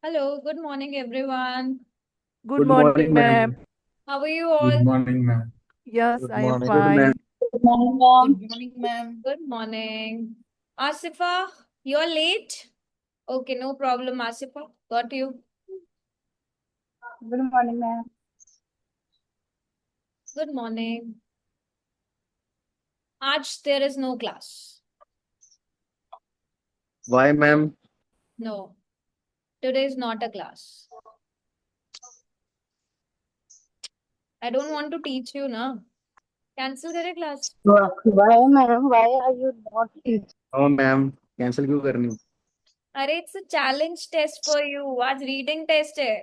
Hello, good morning, everyone. Good Good morning, morning, ma'am. ma'am. How are you Good all? morning, ma'am. Yes, Good I am morning. Good, ma'am. fine. Good morning, Good ma'am. morning, ma'am. Good morning. Asifa, you're late? Okay, no problem, Asifa. Got you. Good morning, ma'am. Good morning. Aaj there is no class. Why, ma'am? No, today is not a class. I don't want to teach you, na. Cancel करे class. Why, ma'am? Why are you not teaching? Oh, ma'am. Cancel क्यों करनी? अरे it's a challenge test for you. आज reading test है.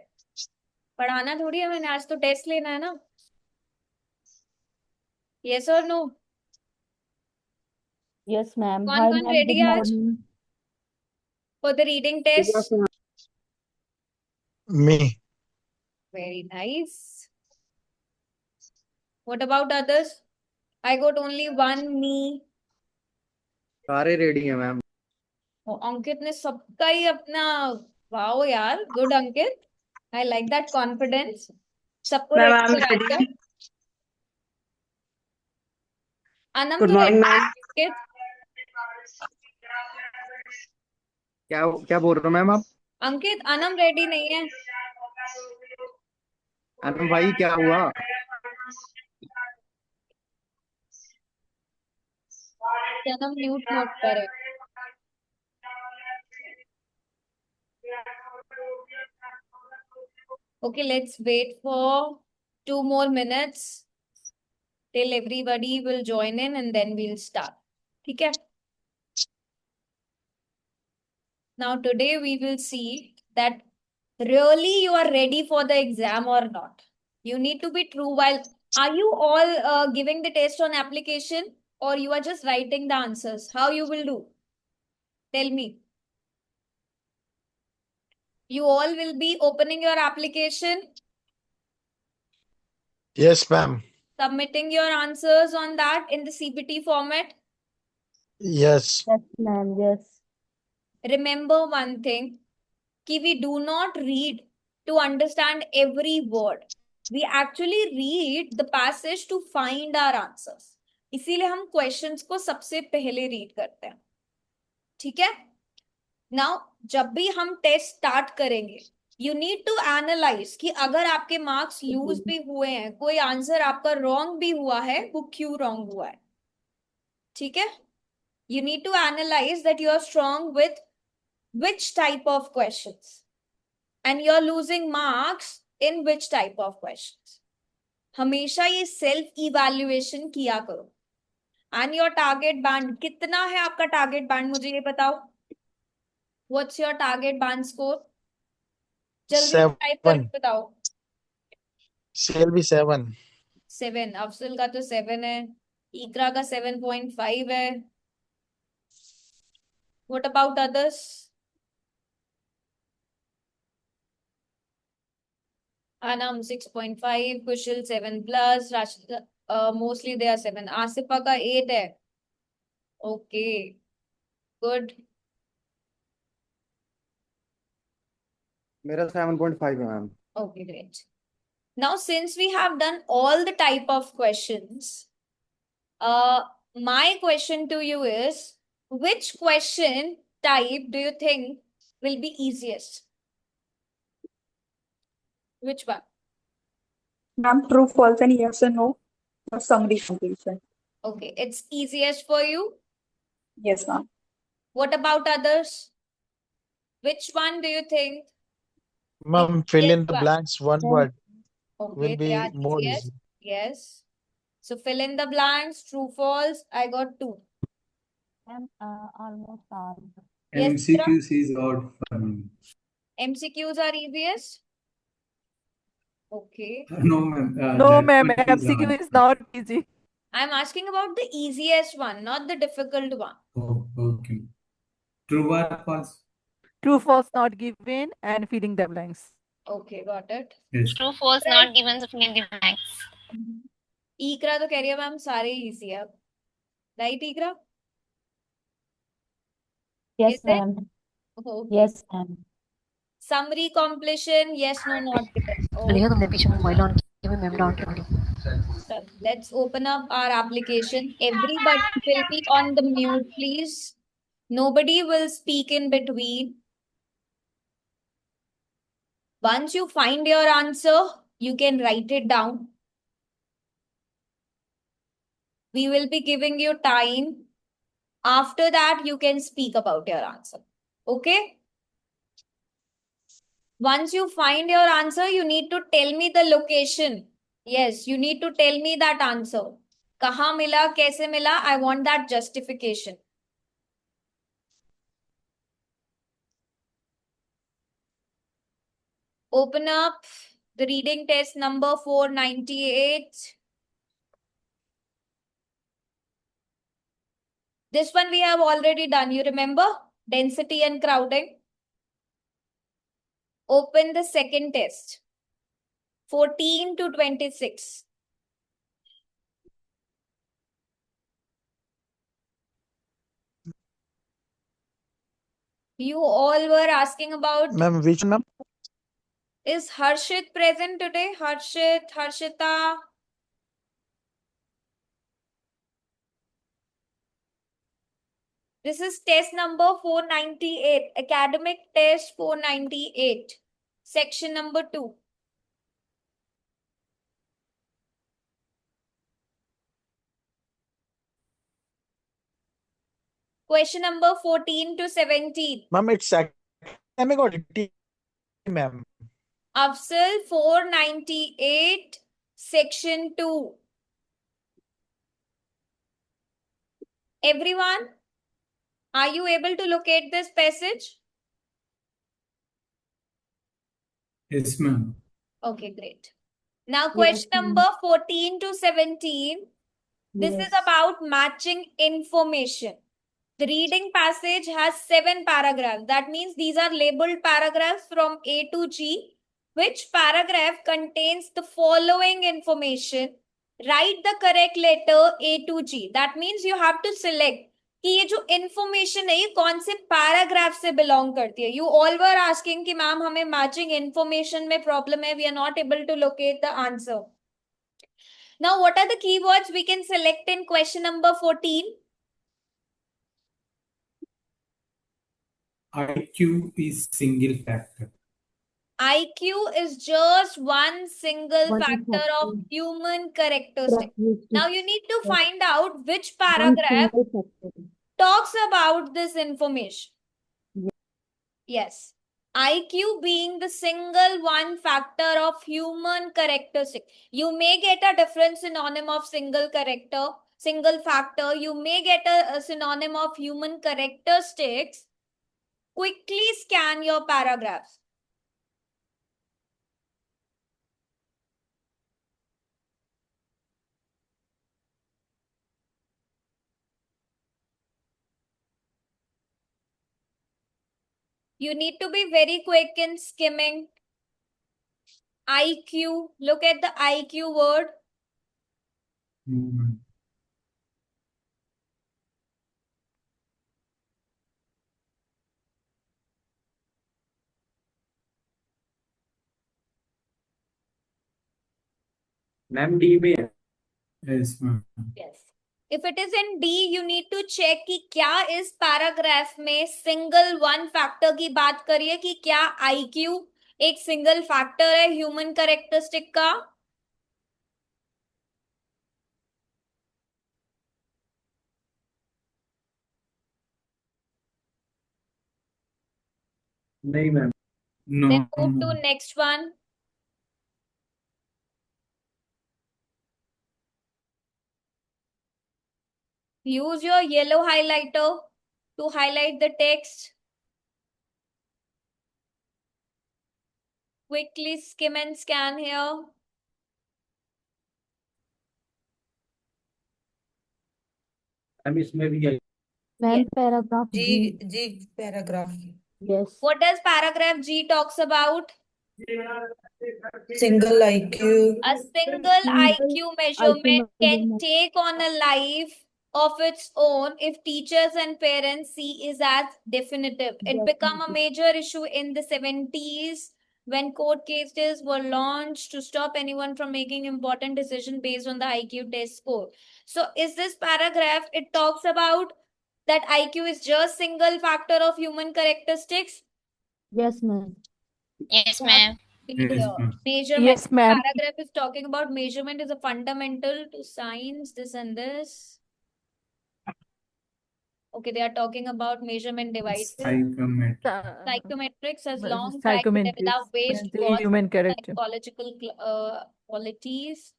पढ़ाना थोड़ी है मैंने, आज तो टेस्ट लेना है ना. Yes or no? Yes, ma'am. कौन Hi, कौन ma'am. ready Good है आज morning. for the reading Yes, test? ma'am. Me. Very nice. What about others? I got only one me. सारे रेडी हैं, मैम. अंकित ने सबका ही अपना. वाओ यार, good Ankit. I like that confidence. सबको Ma'am, रेडी I'm करा दिया. ready. अनम Good तो morning, रेडी है ma'am. अंकित. क्या क्या बोल रहे हो, मैम आप? अंकित, अनम रेडी नहीं है. अनम भाई, क्या हुआ? अनम म्यूट मोड पर है. Okay, let's wait for 2 more minutes till everybody will join in and then we'll start. ठीक है? Now today we will see that really you are ready for the exam or not. You need to be true while. Are you all giving the test on application or you are just writing the answers? How you will do? Tell me. You all will be opening your application, Yes, ma'am. submitting your answers on that in the CPT format. Yes. Yes, ma'am. Yes. Remember one thing, कि we do not read to understand every word. We actually read the passage to find our answers. इसीलिए हम questions को सबसे पहले read करते हैं. ठीक है? नाउ जब भी हम टेस्ट स्टार्ट करेंगे, यू नीड टू एनालाइज कि अगर आपके मार्क्स लूज भी हुए हैं, कोई आंसर आपका रॉन्ग भी हुआ है, वो क्यों रॉन्ग हुआ है. ठीक है? You need to analyze that you are strong with which type of questions and you're losing marks in which type of questions. हमेशा ये सेल्फ इवैल्यूएशन किया करो. एंड योर टारगेट बैंड कितना है आपका टारगेट बैंड, मुझे ये बताओ. What's your target band score? जल्दी टाइप 7. करके बताओ. CLB 7. 7. अफजल का तो 7 है. इकरा का 7.5 है. What about others? Anam 6.5, Kushal 7 plus, Rashida, mostly they are 7. Asifa का 8 है. Okay, good. मेरा 7.5 है, ma'am. Okay, great. Now, since we have done all the type of questions, my question to you is, which question type do you think will be easiest? Which one? Ma'am, true, false, and yes or no for summary completion. Okay, it's easiest for you. Yes, ma'am. What about others? Which one do you think? Ma'am, fill Yes, in the one. blanks. One Ma'am, word Okay, will they are be more easiest. easy. Yes. So fill in the blanks, true, false. I got 2. almost all. Yes, Ikra? MCQC is odd for me. MCQs are easiest. Okay. No, ma'am. No, That ma'am. question is MCQ hard. is not easy. I'm asking about the easiest one, not the difficult one. Oh, okay. True or false? True, false not given and filling the blanks. Okay, got it. Yes. True, false, Right. not given, so fill in the blanks. Ikra तो कह रही है ma'am सारे easy है. Right, Ikra? Yes, Is it? ma'am. Okay. Yes, ma'am. Summary completion, yes, no, not given. लिया तुमने पीछे mobile on किया मैं मेम डाउन कर ली So let's open up our application. Everybody will be on the mute, please. Nobody will speak in between. Once you find your answer, you can write it down. We will be giving you time. After that, you can speak about your answer. Okay? Once you find your answer, you need to tell me the location. Yes, you need to tell me that answer. कहाँ मिला, कैसे मिला? I want that justification. Open up the reading test number 498. This one we have already done. You remember? Density and crowding. Open the second test. 14 to 26. You all were asking about, Ma'am, which ma'am? is Harshit present today? Harshit, Harshita. This is test number 498, academic test 498, section number 2. Question number 14 to 17. Ma'am, it's academic or DT, ma'am? Afzal 498, section 2. Everyone, are you able to locate this passage? Yes, ma'am. Okay, great. Now, question number 14 to 17. This is about matching information. The reading passage has 7 paragraphs. That means these are labeled paragraphs from A to G. Which paragraph contains the following information? Write the correct letter A to G. That means you have to select कि ये जो information है ये कौन से paragraph से belong करती है. You all were asking कि मैम हमें matching information में problem है. We are not able to locate the answer. Now, what are the keywords we can select in question number 14? IQ is single factor. IQ is just one single factor of human characteristic. Now you need to find out which paragraph talks about this information. Yes. IQ being the single one factor of human characteristic. You may get a different synonym of single factor. You may get a synonym of human characteristics. Quickly scan your paragraphs. You need to be very quick in skimming. IQ, look at the IQ word. Hmm. Ma'am D में है Yes, ma'am. Yes. If it is in D, you need to check कि क्या इस paragraph में single one factor की बात करिए कि क्या IQ एक सिंगल फैक्टर है ह्यूमन कैरेक्टरिस्टिक का. नहीं ma'am No. Then move to next one. Use your yellow highlighter to highlight the text. Quickly skim and scan here. Ma'am इसमें भी है ma'am paragraph G paragraph yes What does paragraph G talks about? Single IQ A single IQ measurement can take on a life of its own if teachers and parents see it as definitive. It became a major issue in the 70s when court cases were launched to stop anyone from making important decisions based on the IQ test score. So is this paragraph, it talks about that IQ is just single factor of human characteristics? Yes, ma'am. Yes, ma'am. Yes, ma'am. Measurement. Yes, ma'am. Paragraph is talking about measurement is a fundamental to science, this and this. Okay, they are talking about measurement devices. Psychometric. Psychometrics has Well, long tried to develop psychometrics ways and to the cause human character. psychological qualities.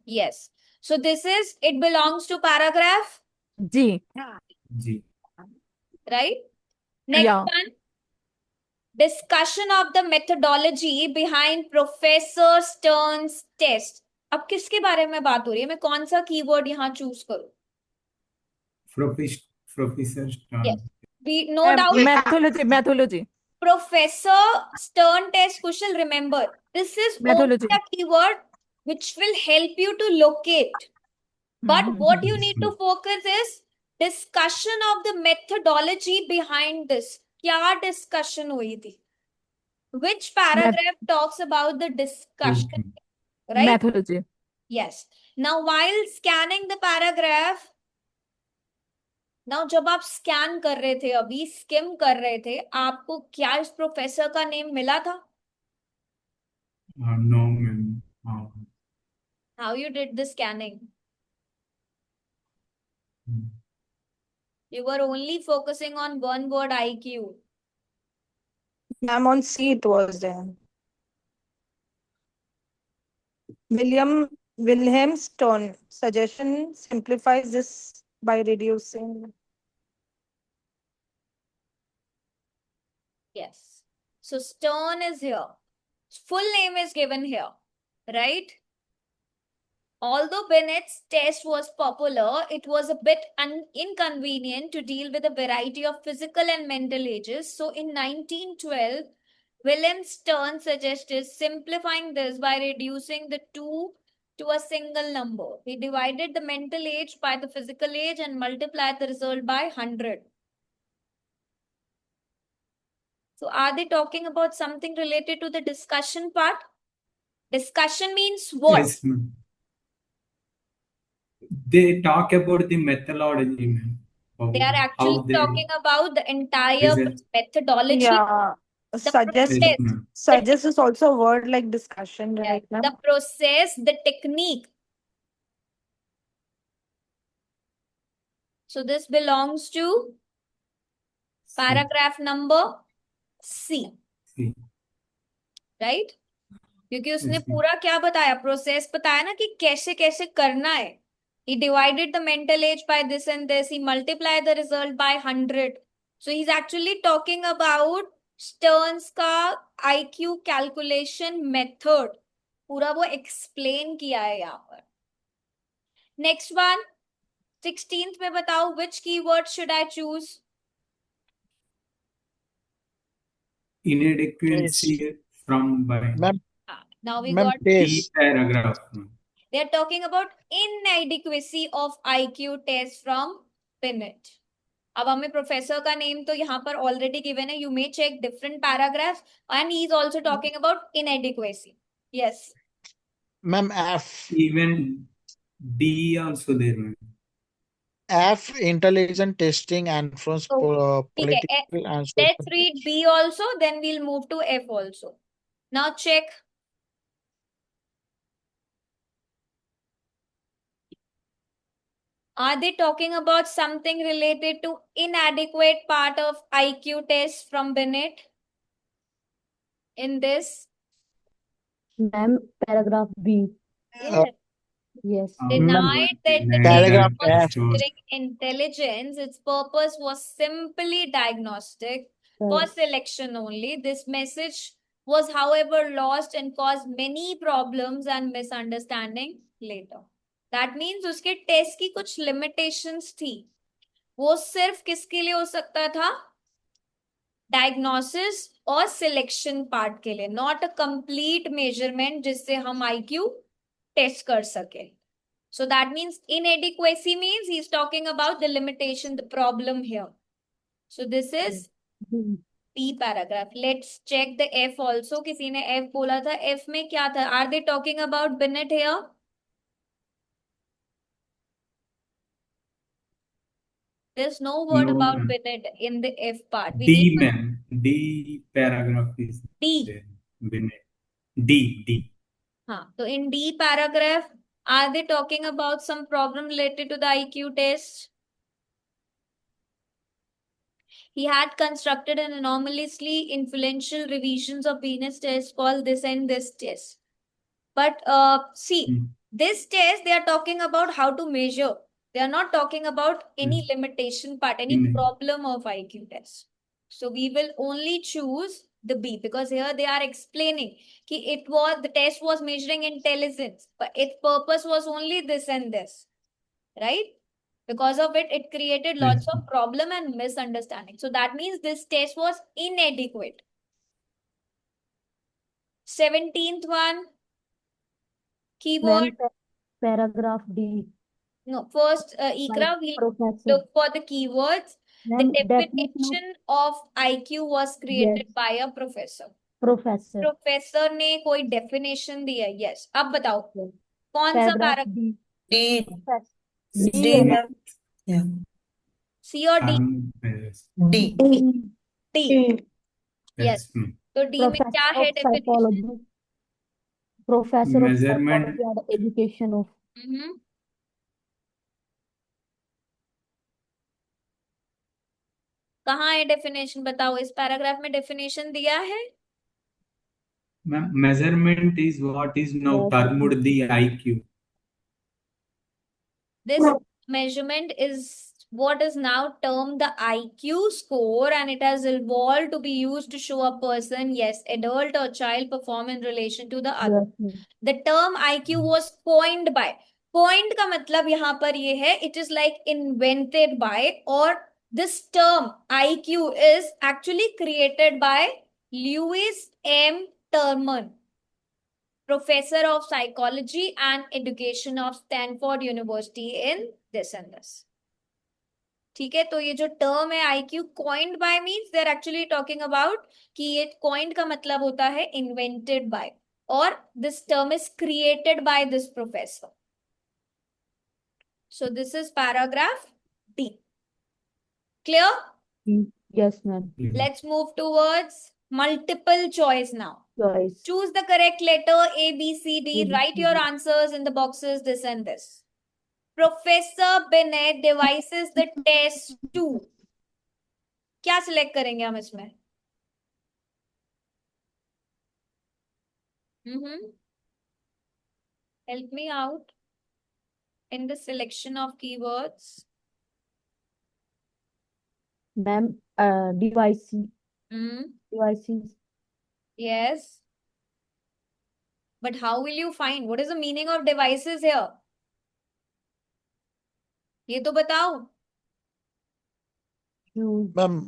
Yes. So this is, it belongs to paragraph, G. G. right? Next Yeah. one. Discussion of the methodology behind Professor Stern's test. अब किसके बारे में बात हो रही है? मैं कौन सा कीवर्ड यहाँ चूज करूं? Professor Stern. Yes. No doubt. Methodology. Professor Stern test, Kushal, remember, this is only Methodology. a keyword which will help you to locate. But what you need to focus is discussion of the methodology behind this. क्या discussion हुई थी? Which paragraph talks about the discussion, right? Methodology. Yes. Now, while scanning the paragraph, now जब आप scan कर रहे थे, अभी scheme कर रहे थे, आपको क्या इस प्रोफेसर का नेम मिला था? No, ma'am. How you did the scanning? You were only focusing on one word IQ. Ma'am, on C it was there. Wilhelm Stern suggestion simplifies this by reducing. Yes. So Stern is here. Full name is given here, right? Although Bennett's test was popular, it was a bit inconvenient to deal with a variety of physical and mental ages. So in 1912, Wilhelm Stern suggested simplifying this by reducing the two to a single number. He divided the mental age by the physical age and multiplied the result by 100. So are they talking about something related to the discussion part? Discussion means what? Yes, ma'am. They talk about the methodology, ma'am. They are actually talking about the entire methodology. Yeah. Suggest Yes, ma'am. suggest is also a word like discussion, right? The Ma'am? process, the technique. So this belongs to paragraph number C, C. right? क्योंकि उसने Yes, ma'am. पूरा क्या बताया, process बताया ना कि कैसे कैसे करना है. He divided the mental age by this and this. He multiplied the result by 100. So he's actually talking about Stern's का IQ calculation method. पूरा वो explain किया है यहाँ पर. Next one, 16th में बताओ, which keyword should I choose? Inadequacy from by Ma'am, Now we ma'am, got, D test. paragraph, ma'am. they are talking about inadequacy of IQ test from Binet. अब हमें professor का name तो यहाँ पर already given है. You may check different paragraphs, and he is also talking about inadequacy. Yes. Ma'am, F. Even D also there, ma'am. F, intelligent testing and from ठीक है. political and Let's social. read B also, then we'll move to F also. Now check. Are they talking about something related to inadequate part of IQ test from Binet in this? Ma'am, paragraph B. Yes. Yes. Denied that the Paragraph test was F. considering intelligence, its purpose was simply diagnostic for Correct. selection only. This message was, however, lost and caused many problems and misunderstanding later. That means उसके test की कुछ limitations थी. वो सिर्फ किसके लिए हो सकता था? डायग्नोसिस और सिलेक्शन पार्ट के लिए, नॉट अ कंप्लीट मेजरमेंट जिससे हम IQ टेस्ट कर सके. So that means inadequacy means he's talking about the limitation, the problem here. So this is D. P paragraph. Let's check the F also. किसी ने F बोला था. F में क्या था? Are they talking about Binet here? There's no word No, about ma'am. Binet in the F part. We D, need to ma'am. D paragraph is D. there. Binet. D. हाँ, तो in D paragraph, are they talking about some problem related to the IQ test? He had constructed an anomalously influential revisions of Venus test called this and this test. But see, this test they are talking about how to measure. They are not talking about any limitation part, any problem of IQ test. So we will only choose the B because here they are explaining that the test was measuring intelligence, but its purpose was only this and this, right? Because of it, it created lots of problem and misunderstanding. So that means this test was inadequate. 17th one, keyword. Ma'am, paragraph D. No, first, By Ikra, we'll Professor. look for the keywords. The Ma'am, definition of definition of IQ was created yes, by a professor. professor. Professor ने कोई definition दी है. Yes, अब बताओ Yes. कौन सा Paragraph paragraph? D. D. Professor. D, D है ma'am. Yeah. सी और D? D. D. Yes, ma'am. तो डी में क्या Professor है of definition? psychology. Professor of Measurement. psychology and education of कहाँ है डेफिनेशन? बताओ, इस पैराग्राफ में डेफिनेशन दिया है? Ma'am, measurement is what is now Yes. termed the IQ. This measurement is what is now termed the IQ score, and it has evolved to be used to show a person, yes, adult or child, perform in relation to the other. yes, The term IQ was coined by. Coined का मतलब यहाँ पर ये है, it is like invented by, or this term IQ is actually created by Lewis M. Terman, professor of psychology and education of Stanford University in this and this. ठीक है, तो ये जो टर्म है IQ coined by means they're actually talking about कि ये coined का मतलब होता है invented by, or this term is created by this professor. So this is paragraph D. Clear? yes, ma'am. Let's move towards multiple choice now. Choice. Choose the correct letter A, B, C, D. A, B, Write C, your D. answers in the boxes, this and this. Professor Binet devises the test to. क्या select करेंगे हम इसमें? Help me out in the selection of keywords. Ma'am, devices. Yes. But how will you find? What is the meaning of devices here? ये तो बताओ. Ma'am,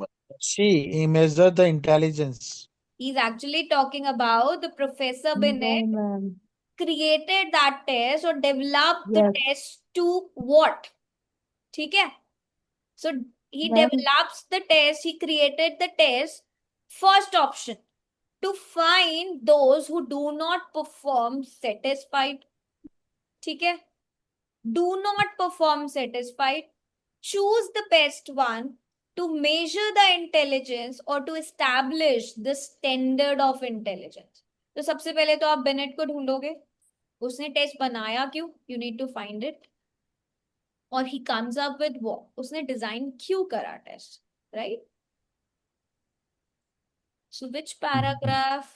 he measured the intelligence. He's actually talking about the Professor Binet No, ma'am. created that test or developed the Yes. test to what? ठीक है? So he Ma'am. develops the test, he created the test. First option, to find those who do not perform satisfied. ठीक है? Do not perform satisfied. Choose the best one to measure the intelligence or to establish the standard of intelligence. तो सबसे पहले तो आप Bennett को ढूंढोगे. उसने test बनाया क्यों? You need to find it. और he comes up with what? उसने डिजाइन क्यों करा test, right? So which paragraph?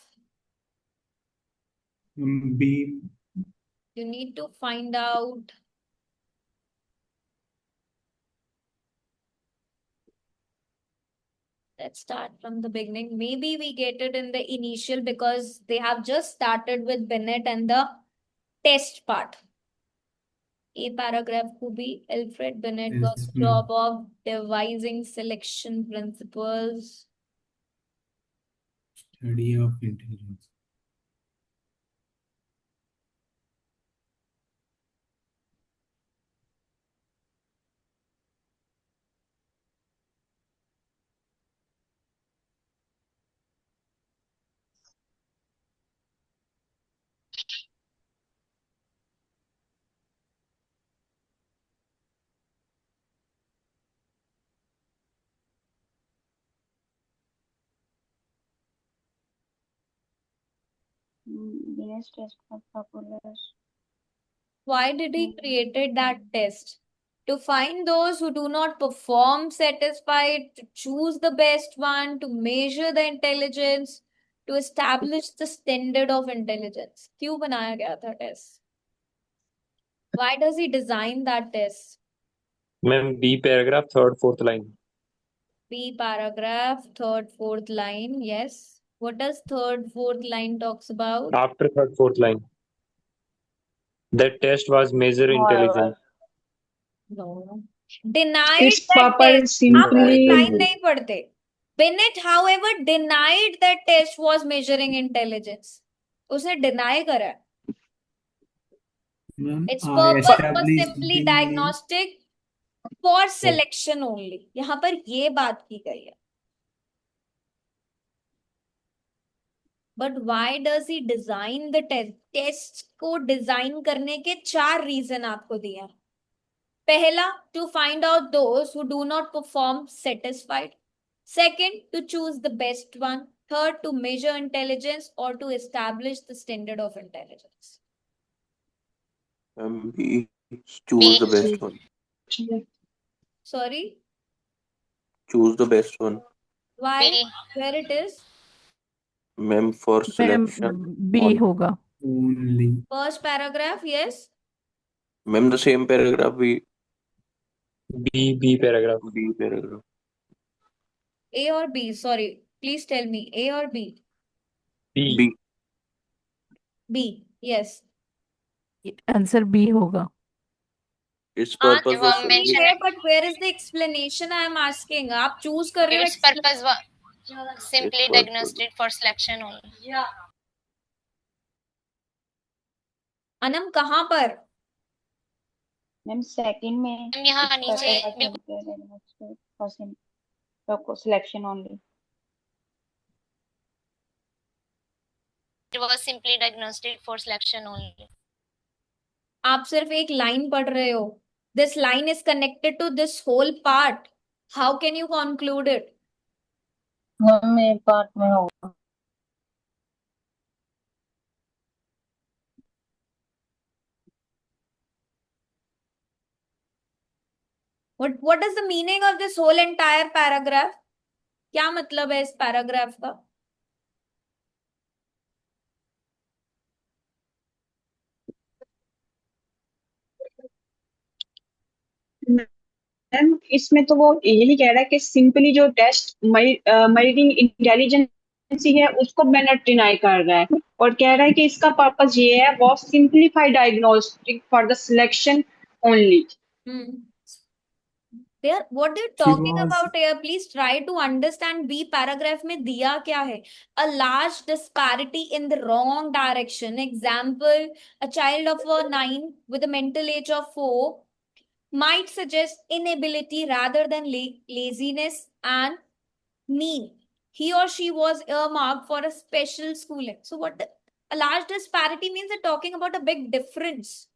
B. You need to find out. Let's start from the beginning. Maybe we get it in the initial because they have just started with Binet and the test part. A paragraph could be Alfred Binet got Yes, the job of devising selection principles. Study of intelligence. Guinness test was popular. Why did he created that test? To find those who do not perform satisfied, to choose the best one, to measure the intelligence, to establish the standard of intelligence. क्यों बनाया गया था test? Why does he design that test? Ma'am, B paragraph, third, fourth line. B paragraph, third, fourth line. Yes. What does third, fourth line talks about? After third, fourth line. That test was measure intelligence. No. Denied Its that purpose test. is आप पूरी simply line नहीं पढ़ते. Bennett, however, denied that test was measuring intelligence. उसने deny करा है. Ma'am, Its I purpose was established simply the diagnostic for selection only. यहाँ पर ये बात की गई है. But why does he design the test? Test को डिजाइन करने के 4 रीजन आपको दिए हैं. पहला, to find out those who do not perform satisfied. Second, to choose the best one. Third, to measure intelligence or to establish the standard of intelligence. B. Choose the best one. Sorry, Choose the best one. why? Where it is? Ma'am, for ma'am selection. B on- होगा. only. First paragraph, yes. Ma'am, the same paragraph we B paragraph. B paragraph. A or B? Sorry, please tell me. A or B? B. B. B, yes. Answer B होगा. Its purpose was Answer B simply है, but where is the explanation I am asking? आप choose कर रहे हो. Its purpose was simply Its purpose. diagnostic for selection only. Anam कहाँ पर? Ma'am second में ma'am यहाँ नीचे बिल्कुल selection only. it was simply diagnostic for selection only. आप सिर्फ एक लाइन पढ़ रहे हो. This line is connected to this whole part. How can you conclude it? Ma'am एक पार्ट में होगा. What is the meaning of this whole entire paragraph? क्या मतलब है इस पैराग्राफ का? मैम इसमें तो वो यही कह रहा है कि सिंपली जो टेस्ट मरीडिंग इंटेलिजेंस है उसको बेनेट डिनाई कर रहा है और कह रहा है कि इसका पर्पस ये है वो simplify diagnostic for the selection only. What they're talking about here, please try to understand. B paragraph में दिया क्या है? A large disparity in the wrong direction. Example, a child of 9 with a mental age of 4 might suggest inability rather than laziness and mean. He or she was earmarked for a special schooling. So a large disparity means they're talking about a big difference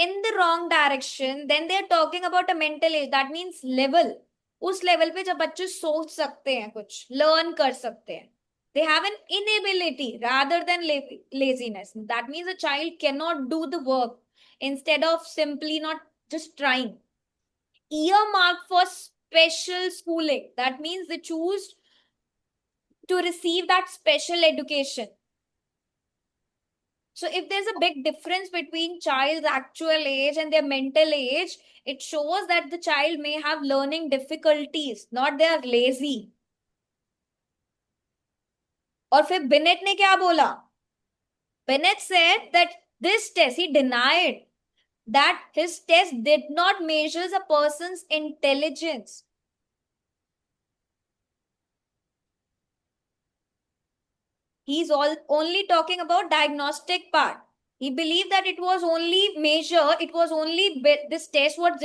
in the wrong direction. Then they're talking about a mental age. That means level. उस level पे जब बच्चे सोच सकते हैं, कुछ learn कर सकते हैं. They have an inability rather than laziness. That means a child cannot do the work instead of simply not just trying. Earmarked for special schooling. That means they choose to receive that special education. So if there's a big difference between child's actual age and their mental age, it shows that the child may have learning difficulties, not they are lazy. और फिर Binet ने क्या बोला? Binet said that this test, he denied that his test did not measure a person's intelligence. He's only talking about diagnostic part. He believed that it was only this test was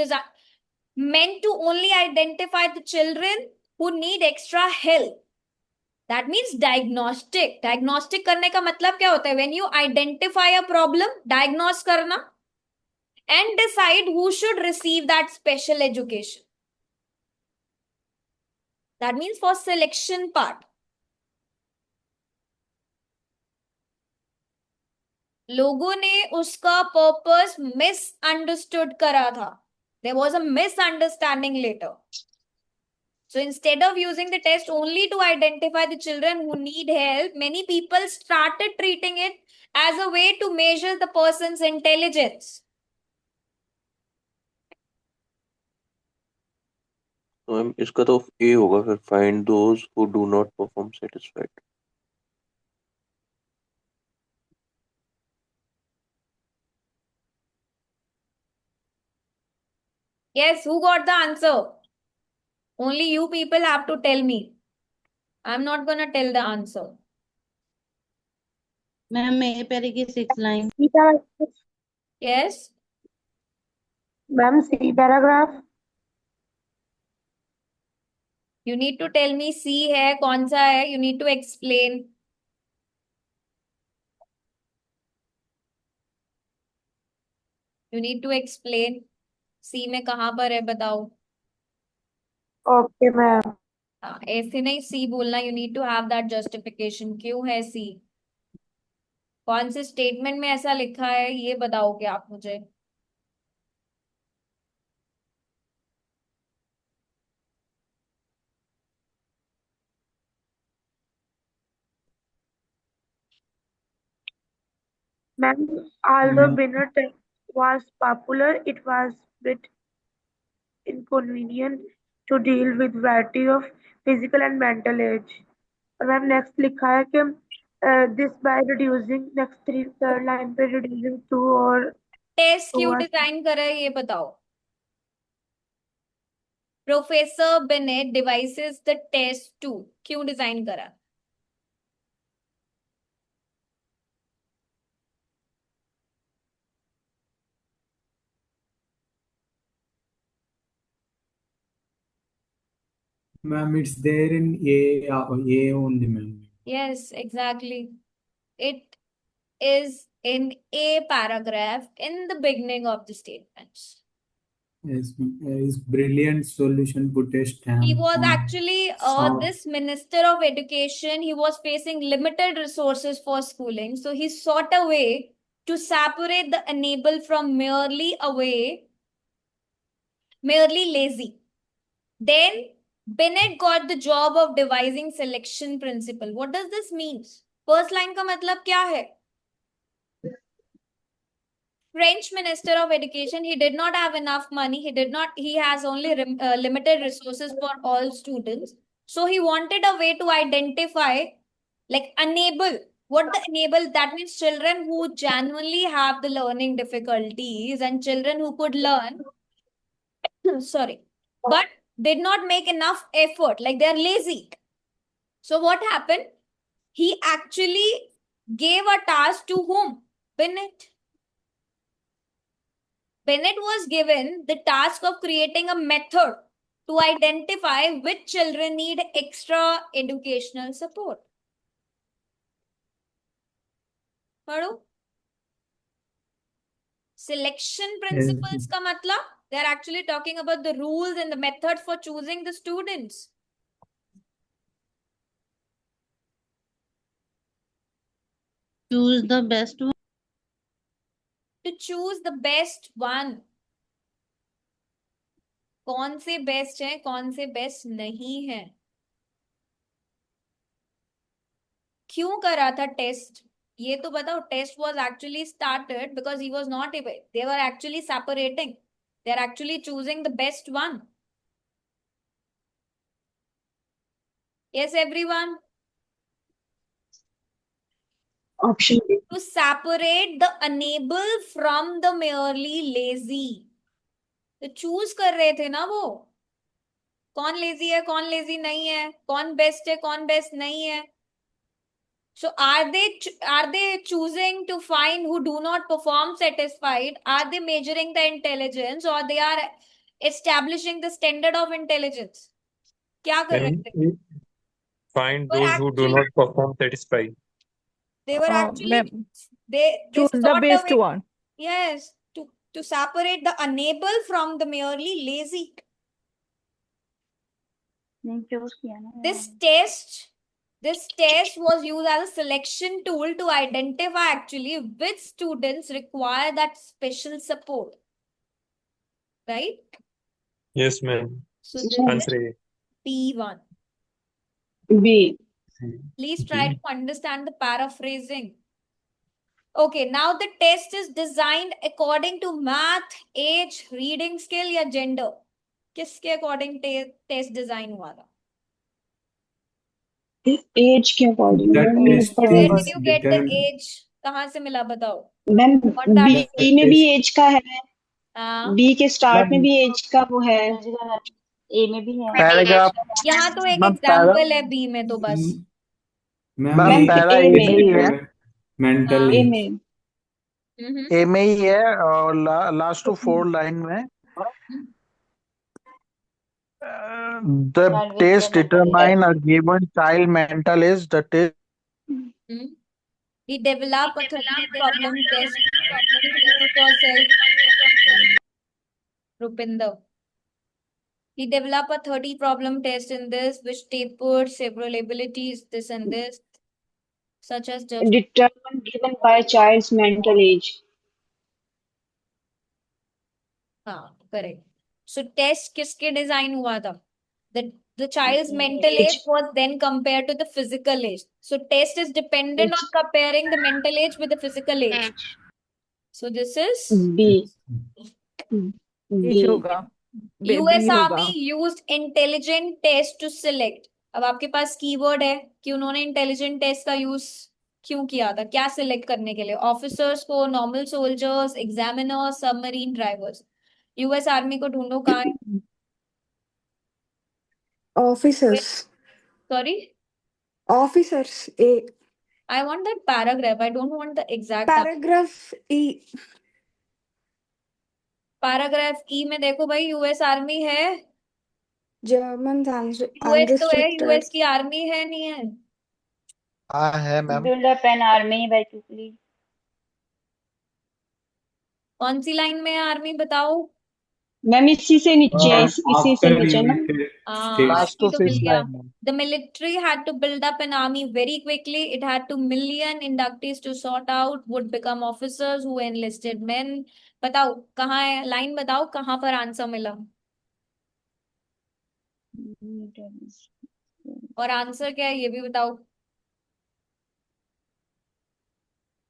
meant to only identify the children who need extra help. That means diagnostic. Diagnostic करने का मतलब क्या होता है? When you identify a problem, diagnose करना and decide who should receive that special education. That means for selection part. लोगों ने उसका पर्पस मिसअंडरस्टूड करा था. There was a misunderstanding later. So instead of using the test only to identify the children who need help, many people started treating it as a way to measure the person's intelligence. तो ma'am इसका तो ए होगा फिर, find those who do not perform satisfied. Yes, who got the answer? Only you people have to tell me. I'm not gonna tell the answer. Ma'am A पेरी की 6 line. Yes? Ma'am C paragraph. You need to tell me C है, कौन सा है? You need to explain. You need to explain. C में कहाँ पर है बताओ. Okay ma'am. हाँ, ऐसे नहीं C बोलना. You need to have that justification. क्यों है C? कौन से स्टेटमेंट में ऐसा लिखा है ये बताओगे आप मुझे. Ma'am, although Ma'am. Binner test was popular, it was bit inconvenient to deal with variety of physical and mental age. और मैम नेक्स्ट लिखा है कि this by reducing next third line पे रिड्यूसिंग टू और टेस्ट क्यों हुआ. Design करा है ये बताओ. Professor Bennett devises the test to. क्यों डिजाइन करा. Ma'am, it's there in A only, ma'am. Yes, exactly. It is in a paragraph in the beginning of the statements. Yes, is brilliant solution to test He ham was on actually sound. this minister of education. He was facing limited resources for schooling, so he sought a way to separate the enable from merely lazy. Then Bennett got the job of devising selection principle. What does this mean? First line का मतलब क्या है? French Minister of Education, he did not have enough money. He has only limited resources for all students. So he wanted a way to identify, like enable. What the enable? That means children who genuinely have the learning difficulties and children who could learn, sorry, but did not make enough effort, like they're lazy. So what happened? He actually gave a task to whom? Bennett. Bennett was given the task of creating a method to identify which children need extra educational support. पढ़ो. Selection principles का मतलब they're actually talking about the rules and the method for choosing the students. choose the best one. To choose the best one. कौन से best हैं कौन से best नहीं है. क्यों करा था टेस्ट ये तो बताओ. Test was actually started because he was not able. They were actually separating. They are actually choosing the best one. Yes, everyone. Option B. To separate the unable from the merely lazy. तो choose कर रहे थे ना वो. कौन lazy है कौन lazy नहीं है, कौन बेस्ट है कौन बेस्ट नहीं है. So are they choosing to find who do not perform satisfied? Are they measuring the intelligence or they are establishing the standard of intelligence? क्या कर रहे थे? Find Were those who do actually- not perform satisfied. They were actually Ma'am, they choose the sought a best way- one. Yes, to separate the unable from the merely lazy. नहीं choose किया ना. This test This test was used as a selection tool to identify actually which students require that special support. Right? Yes, ma'am. So this Answer is A. P1. B. Please try to understand the paraphrasing. Okay, now the test is designed according to math, age, reading skill या gender. किसके according test design हुआ था? As के according That ma'am test Where did is you get the determined. age? कहाँ से मिला बताओ? Ma'am What that B is? में भी एज का है, हाँ, बी के स्टार्ट में भी एज का वो है, ए में भी है। पैराग्राफ यहाँ तो एक मैम एग्जाम्पल है बी में तो बस. मैम मैम ये पहला ए ए में में ही है, मेंटल हाँ. ए एज. में ए में ही है और लास्ट टू 4 लाइन में the test determine a given child mental age. The test We develop a 30 problem test for self. Rupinder. We develop a 30 problem test in this, which tapered several abilities, this and this, such as judgment. determined given by child's mental age. हाँ, correct. So test किसके design हुआ था? The child's mental age was then compared to the physical age. So test is dependent on comparing the mental age with the physical age. So this is B. H B. होगा. B US होगा. Army used intelligent test to select. अब आपके पास keyword है कि उन्होंने intelligent test का use क्यों किया था, क्या सिलेक्ट करने के लिए? ऑफिसर्स को, normal soldiers, examiners, submarine drivers. US army को ढूंढो कहाँ है? Officers. Sorry, Officers. A. I want that paragraph. I don't want the exact Paragraph E. Paragraph E में देखो भाई, यूएस आर्मी है. Germans यूएस तो है, unrestricted. यूएस की आर्मी है नहीं है? हाँ है ma'am. Build up an army very quickly. कौन सी लाइन में है आर्मी बताओ? मैम इसी से नीचे है, इसी से After नीचे ना. unit लास्ट टू आर्मी तो मिल 5th गया. लाइन में. The military had to build up an army very quickly. It had 2 million inductees to sort out would become officers who enlisted men. बताओ कहाँ है लाइन, बताओ कहाँ पर आंसर मिला और आंसर क्या है ये भी बताओ.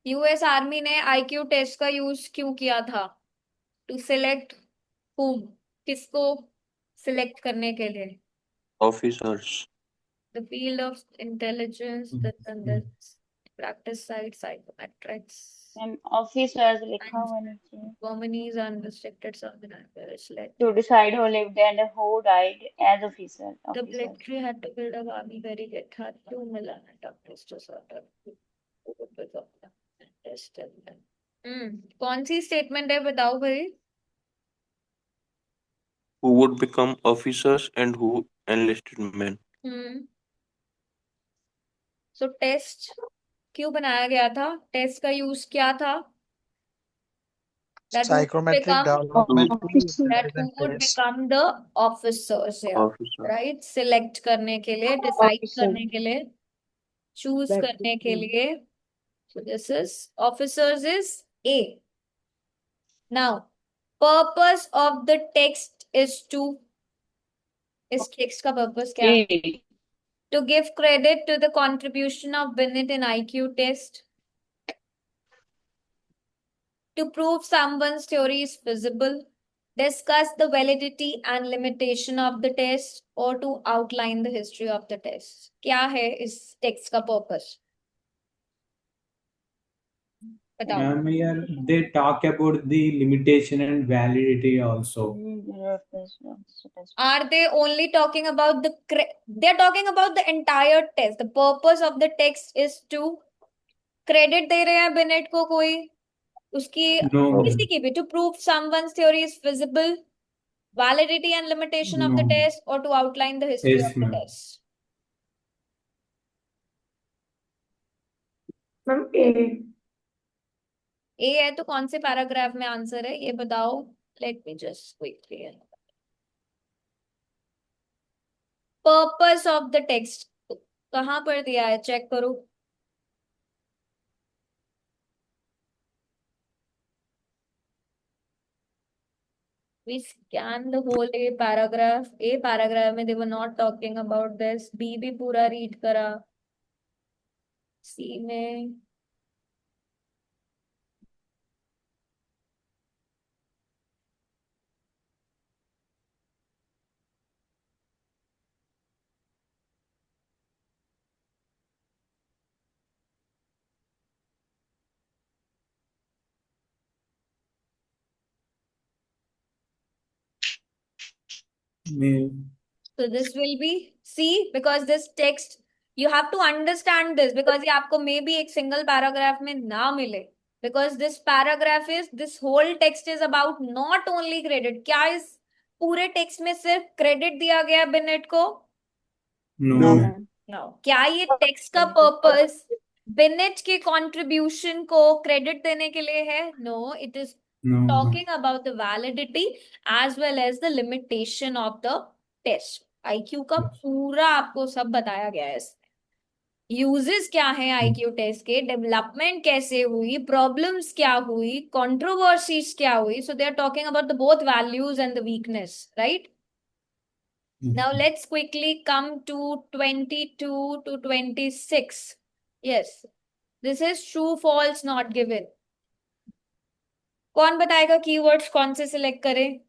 यूएस आर्मी ने आईक्यू टेस्ट का यूज क्यों किया था? To select whom? किसको सिलेक्ट करने के लिए? officers. The field of intelligence, the practice side, psychometrics. Officers लिखा हुआ नीचे. Germany's unrestricted service led. To decide who lived and who died as officer. The military had to build up army very it had 2 million inductees to sort of who would become tested. कौन सी statement है बताओ भाई? Who would become officers and who enlisted men. So test क्यों बनाया गया था? Test का use क्या था? That who would Psychometric become development who would become the officers here, Officer. right? Select करने के लिए, decide करने के लिए, choose करने के लिए. So this is officers is A. Now, purpose of the text is to. इस text का purpose क्या है? A. To give credit to the contribution of Binet in IQ test. To prove someone's theory is feasible. Discuss the validity and limitation of the test or to outline the history of the test. क्या है इस text का purpose? बताओ. Ma'am, here they talk about the limitation and validity also. Are they only talking about they're talking about the entire test. The purpose of the text is to credit दे रहे हैं beneath को कोई उसकी No. किसी की भी to prove someone's theory is feasible, validity and limitation of the No. test or to outline the history Yes, of the ma'am. test. Ma'am, A. ए है तो कौन से पैराग्राफ में आंसर है ये बताओ. Let me just quickly. Purpose of the text. कहाँ पर दिया है, चेक करो। We scan the whole A paragraph. A paragraph में they were not talking about this. B भी पूरा read करा. C में So this will be C, because this text, you have to understand this, because ये आपको maybe एक single paragraph में ना मिले, because this paragraph is, this whole text is about not only credit. क्या इस पूरे text में सिर्फ credit दिया गया बिनेट को? No. No. क्या ये text का purpose बिनेट के contribution को credit देने के लिए है? No, it is No. talking about the validity as well as the limitation of the test. IQ का पूरा आपको सब बताया गया है इसमें. यूजेस क्या है IQ टेस्ट के, डेवलपमेंट कैसे हुई, प्रॉब्लम्स क्या हुई, कंट्रोवर्सीज क्या हुई. So they are talking about the both values and the weakness, right? Now let's quickly come to 22 to 26. Yes, this is true, false, not given. कौन बताएगा कीवर्ड्स कौन से सिलेक्ट करें?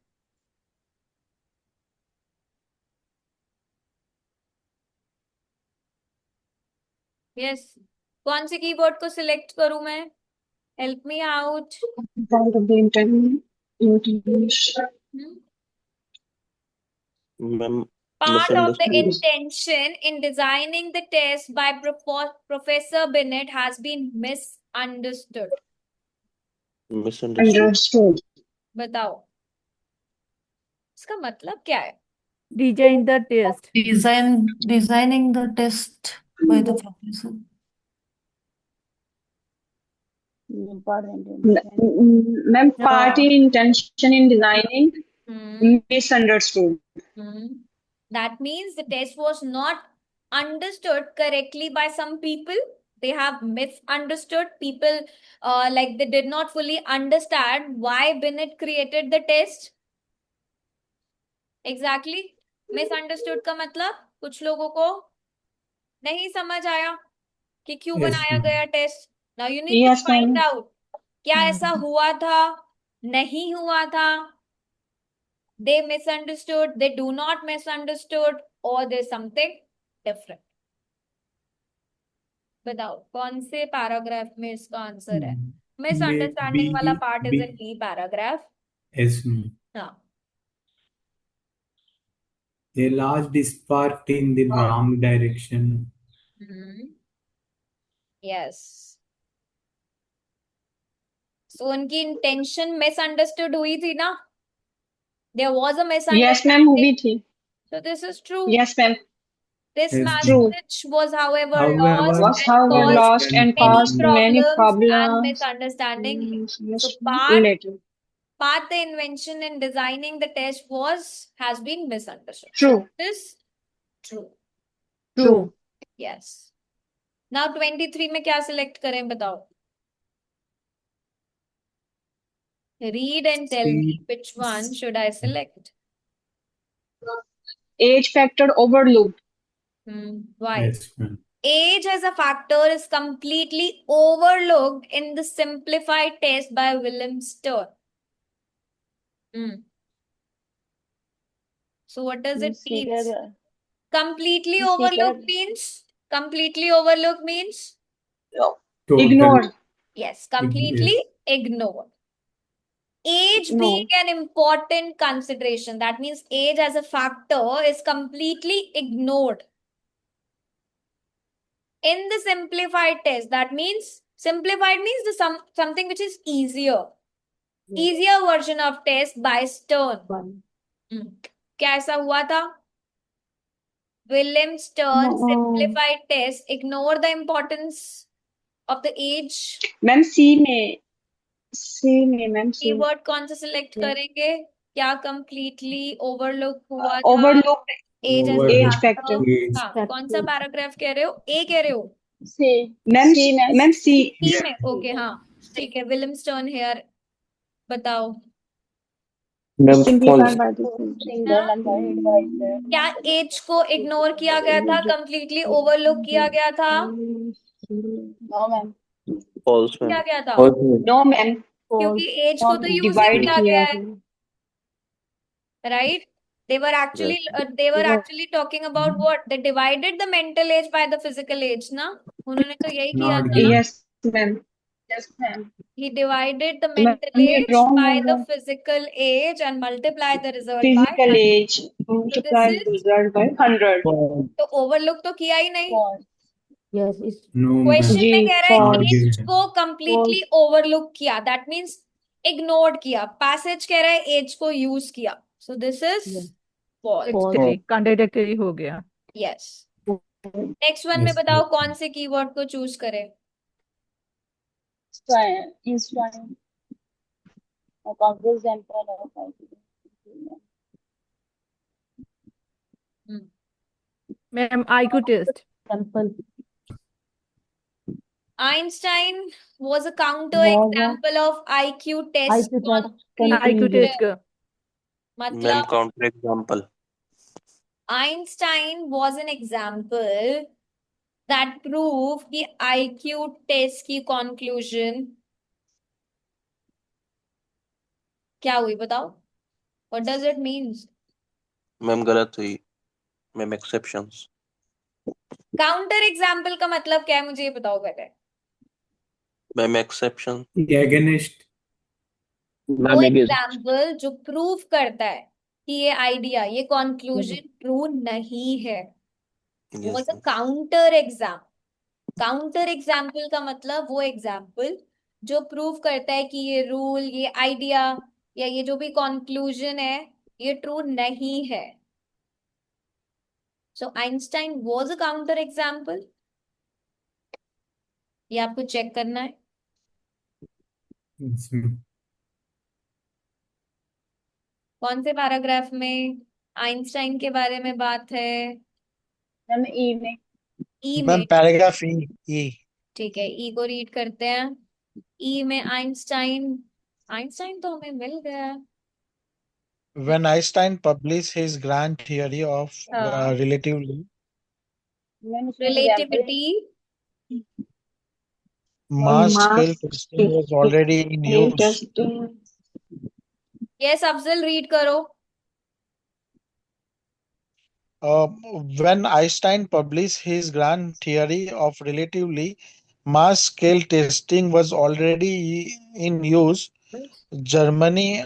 यस, कौन से कीवर्ड को सिलेक्ट करूं मैं? Help me out. Part of the intention. Ma'am Part of the misunderstood. intention in designing the test by Professor Binet has been misunderstood. Misunderstood. Understood. बताओ इसका मतलब क्या है? Design the test. Designing the test by the professor. Ma'am, part in intention in designing, Hmm. misunderstood. That means the test was not understood correctly by some people. They have misunderstood people, like they did not fully understand why Binet created the test. Exactly. Misunderstood का मतलब कुछ लोगों को नहीं समझ आया कि क्यों Yes, बनाया ma'am. गया test. Now you need to Yes, find ma'am. out क्या ऐसा हुआ था, नहीं हुआ था, they misunderstood, they do not misunderstood, or there's something different. बताओ कौन से पैराग्राफ में इसका आंसर है? मिसअंडरस्टैंडिंग वाला part is in B paragraph. Yes, ma'am. हाँ. A large disparate in the wrong direction. Yes. So उनकी इंटेंशन मिसअंडरस्टूड हुई थी ना? There was a Yes, ma'am, misunderstanding. हुई थी. So this is true. Yes, ma'am. This Yes, message was, however, However, lost Was and however caused lost and many caused many problems and problems. misunderstanding. So Related. part the invention in designing the test has been misunderstood. True. This true. True. Yes. Now 23 में क्या select करें बताओ? Read and tell me which one should I select. Age factor overlooked. Why? yes, ma'am. Age as a factor is completely overlooked in the simplified test by William Stern. So what does it mean? Completely overlooked means? Completely overlooked means? Total. Ignored. Yes, completely ignored. Age No. being an important consideration, that means age as a factor is completely ignored in the simplified test. That means simplified means the something which is easier. Easier version of test by Stern. क्या ऐसा हुआ था? William Stern simplified test ignore the importance of the age. Ma'am, C में ma'am C. Keyword कौन सा select करेंगे? क्या completely overlook हुआ था? Overlooked age age Over age factor age. हाँ, कौन सा पैराग्राफ कह रहे हो? ए कह रहे हो? मैम सी सी में ओके हाँ ठीक है। विलियम्स टर्न हेयर, बताओ। Ma'am Simplified false. by this. हाँ? क्या एज को इग्नोर किया गया था, कंप्लीटली ओवरलुक किया गया था? False ma'am. किया गया था नो मैम क्योंकि एज को तो यूज ही डिवाइड किया किया गया है, right? They were actually talking about what? They divided the mental age by the physical age, ना? उन्होंने तो यही किया Not था ना? Yes ma'am He divided the ma'am mental ये age रॉन्ग by the होगा physical age and multiply the result by physical 100. Age So this multiply is result by 100 तो ओवरलुक तो किया ही नहीं। no, क्वेश्चन जी में कह रहा है not एज given. को कंप्लीटली ओवरलुक किया, दैट मींस इग्नोर्ड किया। पैसेज कह रहा है एज को यूज किया, so this is false. Contradictory हो गया। यस। नेक्स्ट वन में Yes, बताओ yes. कौन से कीवर्ड को चूज करें? मैम IQ टेस्ट। Einstein was a counter example of IQ test IQ test conclusion. का मैम मतलब counter example. Einstein was an example that prove कि IQ test की conclusion क्या हुई, बताओ? What does it means? Ma'am गलत हुई। Ma'am exceptions. काउंटर एग्जाम्पल का मतलब क्या है, मुझे ये बताओ पहले। Ma'am exception. Against. वो एग्जाम्पल जो प्रूव करता है कि ये आइडिया, ये कंक्लूजन ट्रू नहीं है, यस वो काउंटर एग्जाम। काउंटर एग्जाम्पल का मतलब वो एग्जाम्पल जो प्रूव करता है कि ये रूल, ये आइडिया या ये जो भी कंक्लूजन है ये ट्रू नहीं है। So Einstein was a counter example, ये आपको चेक करना है। Yes, ma'am. कौन से पैराग्राफ में आइंस्टाइन के बारे में बात है? मैम ई में ई मैम में, पैराग्राफ ई। ठीक है, ई को रीड करते हैं। ई में आइंस्टाइन, आइंस्टाइन तो हमें मिल गया। When Einstein published his grand theory of हाँ, relativity, relativity, mass scale testing was already in use. Yes Afzal read करो। When Einstein published his grand theory of relativity, mass scale testing was already in use. Germany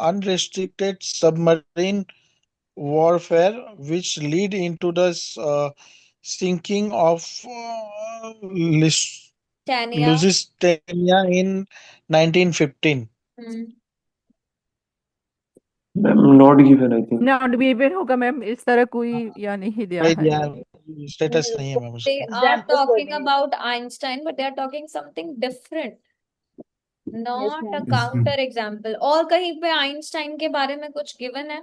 unrestricted submarine warfare, which lead into the sinking of टैनिया, Lusitania in 1915. Not given I think. Not given होगा ma'am, इस तरह कोई या नहीं दिया कोई है। दिया स्टेटस नहीं है मैम they उसका। are talking about Einstein but they are talking something different, not a Yes, ma'am. counter example। और कहीं पे आइंस्टाइन के बारे में कुछ गिवन है?